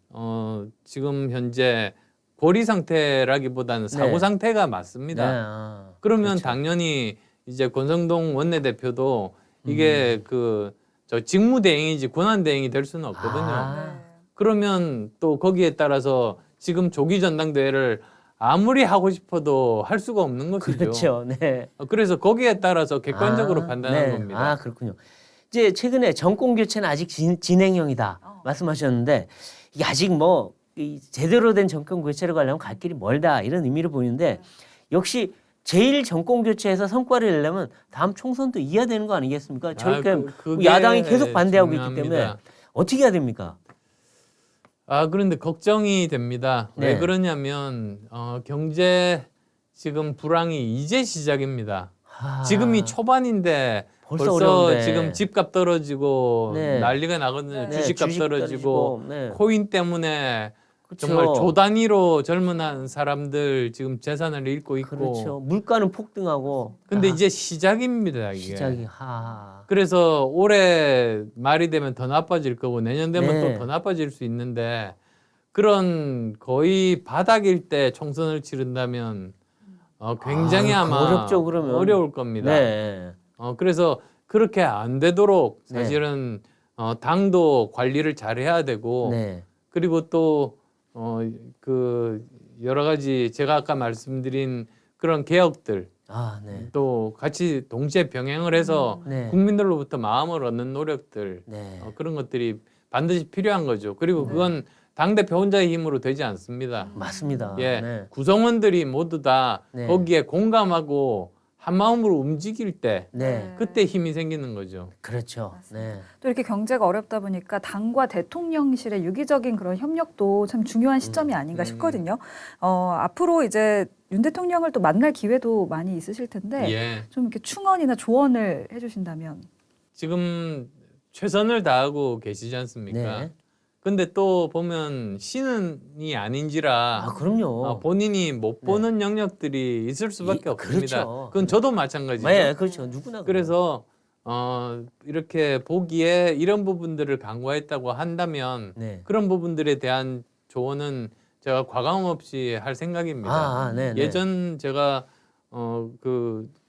Speaker 3: 지금 현재 고리 상태라기보다는 사고
Speaker 1: 네.
Speaker 3: 상태가
Speaker 1: 네.
Speaker 3: 맞습니다.
Speaker 1: 아,
Speaker 3: 그러면
Speaker 1: 그렇죠.
Speaker 3: 당연히 이제 권성동 원내대표도 이게 그 저 직무대행이지 권한대행이 될 수는 없거든요.
Speaker 1: 아.
Speaker 3: 그러면 또 거기에 따라서 지금 조기 전당대회를 아무리 하고 싶어도 할 수가 없는 것이죠.
Speaker 1: 그렇죠. 네.
Speaker 3: 그래서 거기에 따라서 객관적으로
Speaker 1: 아,
Speaker 3: 판단한
Speaker 1: 네.
Speaker 3: 겁니다.
Speaker 1: 아, 그렇군요. 이제 최근에 정권 교체는 아직 진행형이다 말씀하셨는데 이게 아직 뭐 이 제대로 된 정권 교체를 가려면 갈 길이 멀다 이런 의미를 보이는데 역시 제일 정권 교체에서 성과를 내려면 다음 총선도 이어야 되는 거 아니겠습니까? 저렇게
Speaker 3: 그게
Speaker 1: 야당이 계속 반대하고 있기 때문에
Speaker 3: 중요합니다.
Speaker 1: 어떻게 해야 됩니까?
Speaker 3: 그런데 걱정이 됩니다.
Speaker 1: 네.
Speaker 3: 왜 그러냐면 경제 지금 불황이 이제 시작입니다.
Speaker 1: 아,
Speaker 3: 지금이 초반인데
Speaker 1: 벌써
Speaker 3: 벌써
Speaker 1: 어려운데.
Speaker 3: 지금 집값 떨어지고
Speaker 1: 네.
Speaker 3: 난리가 나거든요.
Speaker 2: 네,
Speaker 3: 주식값 떨어지고
Speaker 1: 네.
Speaker 3: 코인 때문에
Speaker 1: 그렇죠.
Speaker 3: 정말 조 단위로 젊은 사람들 지금 재산을 잃고 있고.
Speaker 1: 그렇죠. 물가는 폭등하고.
Speaker 3: 근데
Speaker 1: 아,
Speaker 3: 이제 시작입니다 이게.
Speaker 1: 시작이 하.
Speaker 3: 그래서 올해 말이 되면 더 나빠질 거고 내년 되면
Speaker 1: 네.
Speaker 3: 또 더 나빠질 수 있는데 그런 거의 바닥일 때 총선을 치른다면 굉장히
Speaker 1: 아,
Speaker 3: 아마
Speaker 1: 어렵죠, 그러면.
Speaker 3: 어려울 겁니다.
Speaker 1: 네.
Speaker 3: 그래서 그렇게 안 되도록
Speaker 1: 네.
Speaker 3: 사실은 당도 관리를 잘 해야 되고
Speaker 1: 네.
Speaker 3: 그리고 또 그 여러 가지 제가 아까 말씀드린 그런 개혁들
Speaker 1: 아, 네.
Speaker 3: 또 같이 동시에 병행을 해서
Speaker 1: 네.
Speaker 3: 국민들로부터 마음을 얻는 노력들
Speaker 1: 네.
Speaker 3: 그런 것들이 반드시 필요한 거죠. 그리고
Speaker 2: 네.
Speaker 3: 그건 당대표 혼자의 힘으로 되지 않습니다.
Speaker 1: 맞습니다.
Speaker 3: 예,
Speaker 1: 네.
Speaker 3: 구성원들이 모두 다
Speaker 1: 네.
Speaker 3: 거기에 공감하고 한 마음으로 움직일 때
Speaker 1: 네.
Speaker 3: 그때 힘이 생기는 거죠.
Speaker 1: 그렇죠.
Speaker 2: 맞습니다.
Speaker 1: 네.
Speaker 2: 또 이렇게 경제가 어렵다 보니까 당과 대통령실의 유기적인 그런 협력도 참 중요한 시점이 아닌가 싶거든요. 앞으로 이제 윤 대통령을 또 만날 기회도 많이 있으실 텐데
Speaker 3: 예,
Speaker 2: 좀 이렇게 충언이나 조언을 해주신다면.
Speaker 3: 지금 최선을 다하고 계시지 않습니까?
Speaker 1: 네.
Speaker 3: 근데 또 보면 신은이 아닌지라
Speaker 1: 아, 그럼요.
Speaker 3: 본인이 못 보는 영역들이 있을 수밖에 없습니다.
Speaker 1: 그렇죠.
Speaker 3: 그건 저도 마찬가지죠.
Speaker 1: 네, 그렇죠. 누구나.
Speaker 3: 그래서 이렇게 보기에 이런 부분들을 간과했다고 한다면
Speaker 1: 네.
Speaker 3: 그런 부분들에 대한 조언은 제가 과감 없이 할 생각입니다.
Speaker 1: 네, 네.
Speaker 3: 예전 제가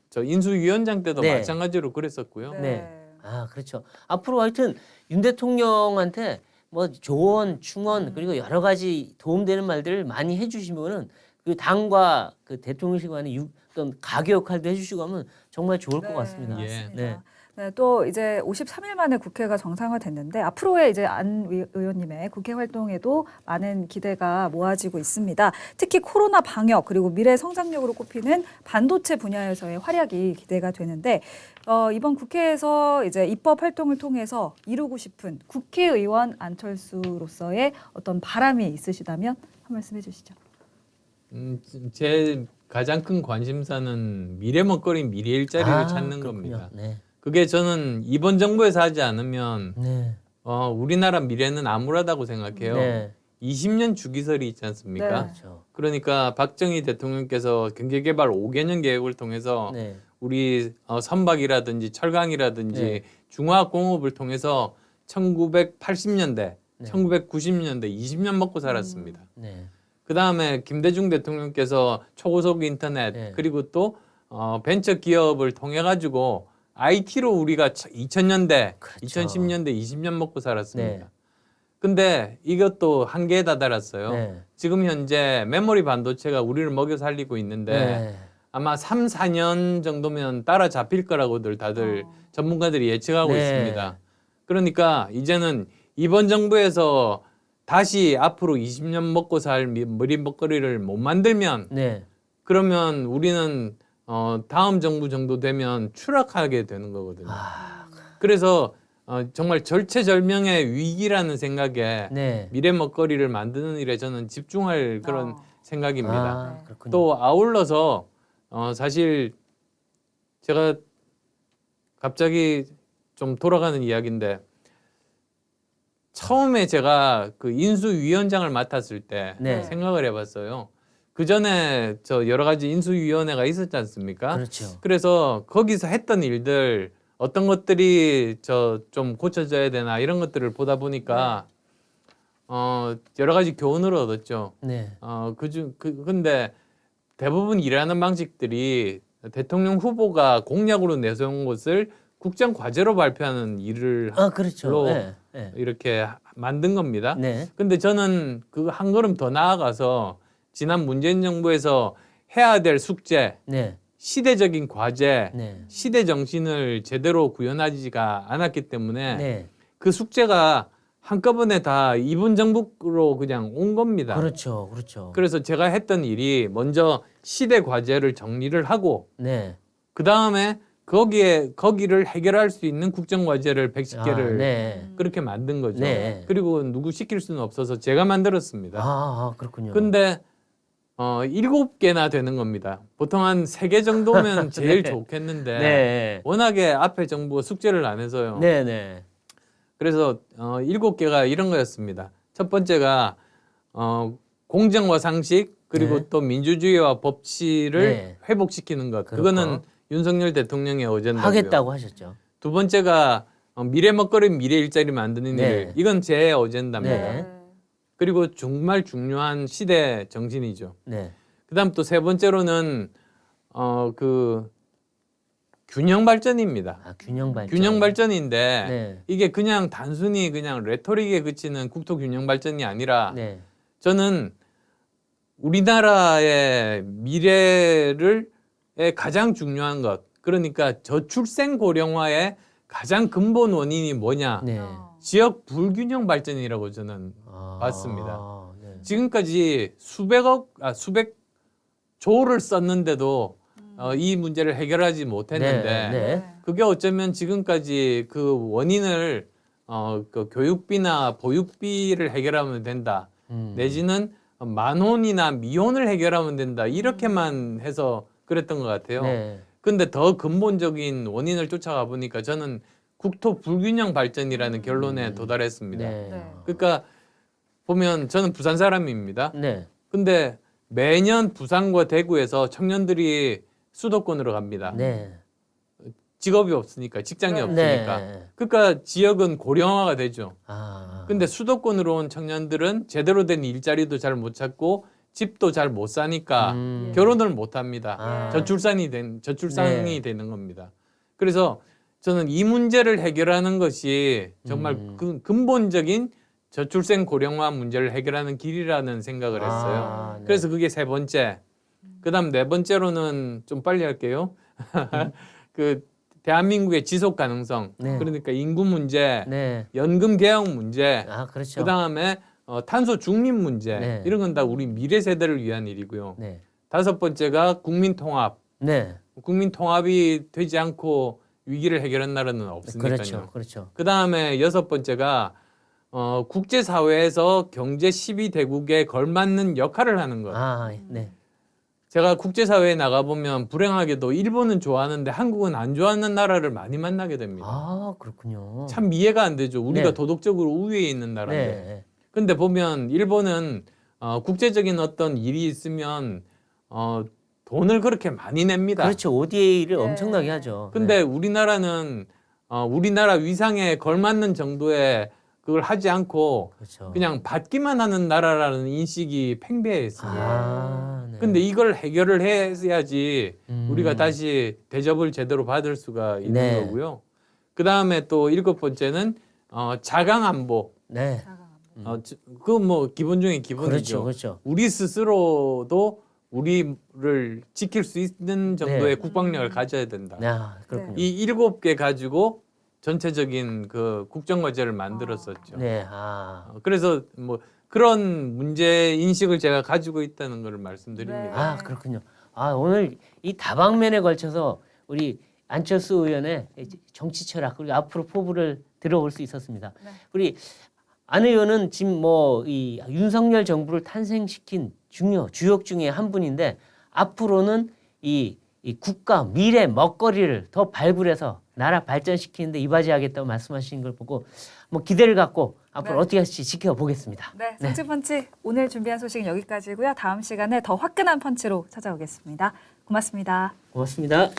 Speaker 3: 저 인수위원장 때도
Speaker 1: 네.
Speaker 3: 마찬가지로 그랬었고요.
Speaker 1: 네. 아, 그렇죠. 앞으로 하여튼 윤 대통령한테 뭐 조언, 충언 그리고 여러 가지 도움되는 말들을 많이 해주시면은 그 당과 그 대통령실 간의 어떤 가교 역할도 해주시고 하면 정말 좋을 것 같습니다.
Speaker 3: 예.
Speaker 2: 맞습니다.
Speaker 1: 네.
Speaker 2: 네, 또 이제 53일 만에 국회가 정상화됐는데 앞으로의 이제 안 의원님의 국회 활동에도 많은 기대가 모아지고 있습니다. 특히 코로나 방역 그리고 미래 성장력으로 꼽히는 반도체 분야에서의 활약이 기대가 되는데 이번 국회에서 이제 입법 활동을 통해서 이루고 싶은 국회의원 안철수로서의 어떤 바람이 있으시다면 한 말씀 해주시죠.
Speaker 3: 제 가장 큰 관심사는 미래 먹거리 미래 일자리를 찾는
Speaker 1: 그렇군요.
Speaker 3: 겁니다.
Speaker 1: 네.
Speaker 3: 그게 저는 이번 정부에서 하지 않으면
Speaker 1: 네.
Speaker 3: 우리나라 미래는 암울하다고 생각해요.
Speaker 1: 네.
Speaker 3: 20년 주기설이 있지 않습니까?
Speaker 2: 네.
Speaker 1: 그렇죠.
Speaker 3: 그러니까 박정희 대통령께서 경제개발 5개년 계획을 통해서
Speaker 1: 네.
Speaker 3: 우리 선박이라든지 철강이라든지
Speaker 1: 네.
Speaker 3: 중화공업을 통해서 1980년대,
Speaker 1: 네.
Speaker 3: 1990년대 20년 먹고 살았습니다.
Speaker 1: 네.
Speaker 3: 그 다음에 김대중 대통령께서 초고속 인터넷
Speaker 1: 네.
Speaker 3: 그리고 또 벤처 기업을 통해 가지고 IT로 우리가 2000년대,
Speaker 1: 그렇죠.
Speaker 3: 2010년대 20년 먹고 살았습니다.
Speaker 1: 네.
Speaker 3: 근데 이것도 한계에 다다랐어요.
Speaker 1: 네.
Speaker 3: 지금 현재 메모리 반도체가 우리를 먹여 살리고 있는데
Speaker 1: 네.
Speaker 3: 아마 3, 4년 정도면 따라잡힐 거라고들 다들 전문가들이 예측하고
Speaker 1: 네.
Speaker 3: 있습니다. 그러니까 이제는 이번 정부에서 다시 앞으로 20년 먹고 살 머리 먹거리를 못 만들면
Speaker 1: 네.
Speaker 3: 그러면 우리는 다음 정부 정도 되면 추락하게 되는 거거든요. 그래서 정말 절체절명의 위기라는 생각에
Speaker 1: 네.
Speaker 3: 미래 먹거리를 만드는 일에 저는 집중할 그런 생각입니다.
Speaker 2: 네.
Speaker 1: 그렇군요.
Speaker 3: 또 아울러서 사실 제가 갑자기 좀 돌아가는 이야기인데 처음에 제가 그 인수위원장을 맡았을 때
Speaker 1: 네.
Speaker 3: 생각을 해봤어요. 그 전에 저 여러 가지 인수위원회가 있었지 않습니까?
Speaker 1: 그렇죠.
Speaker 3: 그래서 거기서 했던 일들 어떤 것들이 저 좀 고쳐져야 되나 이런 것들을 보다 보니까 여러 가지 교훈을 얻었죠.
Speaker 1: 네.
Speaker 3: 근데 대부분 일하는 방식들이 대통령 후보가 공약으로 내세운 것을 국정 과제로 발표하는 일을
Speaker 1: 그렇죠.
Speaker 3: 로
Speaker 1: 네. 네.
Speaker 3: 이렇게 만든 겁니다.
Speaker 1: 네.
Speaker 3: 근데 저는 그 한 걸음 더 나아가서 지난 문재인 정부에서 해야 될 숙제,
Speaker 1: 네.
Speaker 3: 시대적인 과제,
Speaker 1: 네.
Speaker 3: 시대 정신을 제대로 구현하지가 않았기 때문에
Speaker 1: 네.
Speaker 3: 그 숙제가 한꺼번에 다 이번 정부로 그냥 온 겁니다.
Speaker 1: 그렇죠. 그렇죠.
Speaker 3: 그래서 제가 했던 일이 먼저 시대 과제를 정리를 하고
Speaker 1: 네.
Speaker 3: 그 다음에 거기를 해결할 수 있는 국정 과제를 110개를
Speaker 1: 네.
Speaker 3: 그렇게 만든 거죠.
Speaker 1: 네.
Speaker 3: 그리고 누구 시킬 수는 없어서 제가 만들었습니다.
Speaker 1: 그렇군요.
Speaker 3: 근데 7개나 되는 겁니다. 보통 한 3개 정도면 제일
Speaker 1: 네.
Speaker 3: 좋겠는데
Speaker 1: 네.
Speaker 3: 워낙에 앞에 정부가 숙제를 안 해서요.
Speaker 1: 네, 네.
Speaker 3: 그래서 7개가 이런 거였습니다. 첫 번째가 공정과 상식 그리고
Speaker 1: 네.
Speaker 3: 또 민주주의와 법치를
Speaker 1: 네.
Speaker 3: 회복시키는 것.
Speaker 1: 그렇고.
Speaker 3: 그거는 윤석열 대통령의 어젠다고요.
Speaker 1: 하겠다고 하셨죠.
Speaker 3: 두 번째가 미래 먹거리 미래 일자리 만드는
Speaker 1: 네.
Speaker 3: 일. 이건 제 어젠다입니다.
Speaker 1: 네.
Speaker 3: 그리고 정말 중요한 시대 정신이죠.
Speaker 1: 네.
Speaker 3: 그다음 또 세 번째로는 그 균형 발전입니다.
Speaker 1: 균형 발전.
Speaker 3: 균형 발전인데
Speaker 1: 네.
Speaker 3: 이게 그냥 단순히 그냥 레토릭에 그치는 국토 균형 발전이 아니라
Speaker 1: 네.
Speaker 3: 저는 우리나라의 미래를 가장 중요한 것, 그러니까 저출생 고령화의 가장 근본 원인이 뭐냐?
Speaker 1: 네.
Speaker 3: 지역 불균형 발전이라고 저는 봤습니다.
Speaker 1: 네.
Speaker 3: 지금까지 수백 조를 썼는데도 이 문제를 해결하지 못했는데
Speaker 1: 네.
Speaker 3: 그게 어쩌면 지금까지 그 원인을 그 교육비나 보육비를 해결하면 된다. 내지는 만혼이나 미혼을 해결하면 된다. 이렇게만 해서 그랬던 것 같아요.
Speaker 1: 네.
Speaker 3: 근데 더 근본적인 원인을 쫓아가 보니까 저는 국토 불균형 발전이라는 결론에 도달했습니다.
Speaker 1: 네.
Speaker 3: 그러니까 보면 저는 부산 사람입니다.
Speaker 1: 네.
Speaker 3: 근데 매년 부산과 대구에서 청년들이 수도권으로 갑니다.
Speaker 1: 네.
Speaker 3: 직업이 없으니까, 직장이
Speaker 2: 네.
Speaker 3: 없으니까.
Speaker 1: 네.
Speaker 3: 그러니까 지역은 고령화가 되죠.
Speaker 1: 아.
Speaker 3: 근데 수도권으로 온 청년들은 제대로 된 일자리도 잘 못 찾고 집도 잘 못 사니까 결혼을 못 합니다.
Speaker 1: 아.
Speaker 3: 저출산이
Speaker 1: 네.
Speaker 3: 되는 겁니다. 그래서 저는 이 문제를 해결하는 것이 정말 근본적인 저출생 고령화 문제를 해결하는 길이라는 생각을 했어요.
Speaker 1: 아, 네.
Speaker 3: 그래서 그게 세 번째. 그다음 네 번째로는 좀 빨리 할게요. 그 대한민국의 지속 가능성.
Speaker 1: 네.
Speaker 3: 그러니까 인구 문제,
Speaker 1: 네.
Speaker 3: 연금 개혁 문제,
Speaker 1: 아, 그렇죠.
Speaker 3: 그다음에 탄소 중립 문제.
Speaker 1: 네.
Speaker 3: 이런 건 다 우리 미래 세대를 위한 일이고요.
Speaker 1: 네.
Speaker 3: 다섯 번째가 국민 통합.
Speaker 1: 네.
Speaker 3: 국민 통합이 되지 않고 위기를 해결한 나라는 없으니까요.
Speaker 1: 그렇죠. 그렇죠.
Speaker 3: 그다음에 여섯 번째가 국제사회에서 경제 12대국에 걸맞는 역할을 하는 것.
Speaker 1: 아, 네.
Speaker 3: 제가 국제사회에 나가보면 불행하게도 일본은 좋아하는데 한국은 안 좋아하는 나라를 많이 만나게 됩니다.
Speaker 1: 아, 그렇군요.
Speaker 3: 참 이해가 안 되죠. 우리가
Speaker 1: 네.
Speaker 3: 도덕적으로 우위에 있는 나라인데.
Speaker 1: 네.
Speaker 3: 근데 보면 일본은 국제적인 어떤 일이 있으면 돈을 그렇게 많이 냅니다.
Speaker 1: 그렇죠. ODA를
Speaker 2: 네.
Speaker 1: 엄청나게 하죠.
Speaker 3: 근데 우리나라는 우리나라 위상에 걸맞는 정도의 그걸 하지 않고
Speaker 1: 그렇죠.
Speaker 3: 그냥 받기만 하는 나라라는 인식이 팽배했습니다.
Speaker 1: 아, 네.
Speaker 3: 근데 이걸 해결을 해야지 우리가
Speaker 1: 음.
Speaker 3: 다시 대접을 제대로 받을 수가 있는
Speaker 1: 네.
Speaker 3: 거고요. 그 다음에 또 일곱 번째는 자강안보.
Speaker 1: 네.
Speaker 3: 그 뭐 기본 중에 기본이죠.
Speaker 1: 그렇죠. 그렇죠.
Speaker 3: 우리 스스로도 우리를 지킬 수 있는 정도의
Speaker 1: 네.
Speaker 3: 국방력을 가져야 된다.
Speaker 1: 아, 그렇군요.
Speaker 3: 이 일곱 개 가지고 전체적인 그 국정과제를 만들었었죠.
Speaker 1: 네. 아.
Speaker 3: 그래서 뭐 그런 문제 인식을 제가 가지고 있다는 걸 말씀드립니다.
Speaker 1: 아, 그렇군요. 아, 오늘 이 다방면에 걸쳐서 우리 안철수 의원의 정치 철학 그리고 앞으로 포부를 들어볼 수 있었습니다.
Speaker 2: 네.
Speaker 1: 우리 안 의원은 지금 뭐 이 윤석열 정부를 탄생시킨 주역 중에 한 분인데 앞으로는 이 국가 미래 먹거리를 더 발굴해서 나라 발전시키는데 이바지하겠다고 말씀하시는 걸 보고 뭐 기대를 갖고 앞으로
Speaker 2: 네.
Speaker 1: 어떻게 할지 지켜보겠습니다.
Speaker 2: 네, 정치펀치 오늘 준비한 소식은 여기까지고요. 다음 시간에 더 화끈한 펀치로 찾아오겠습니다. 고맙습니다.
Speaker 1: 고맙습니다.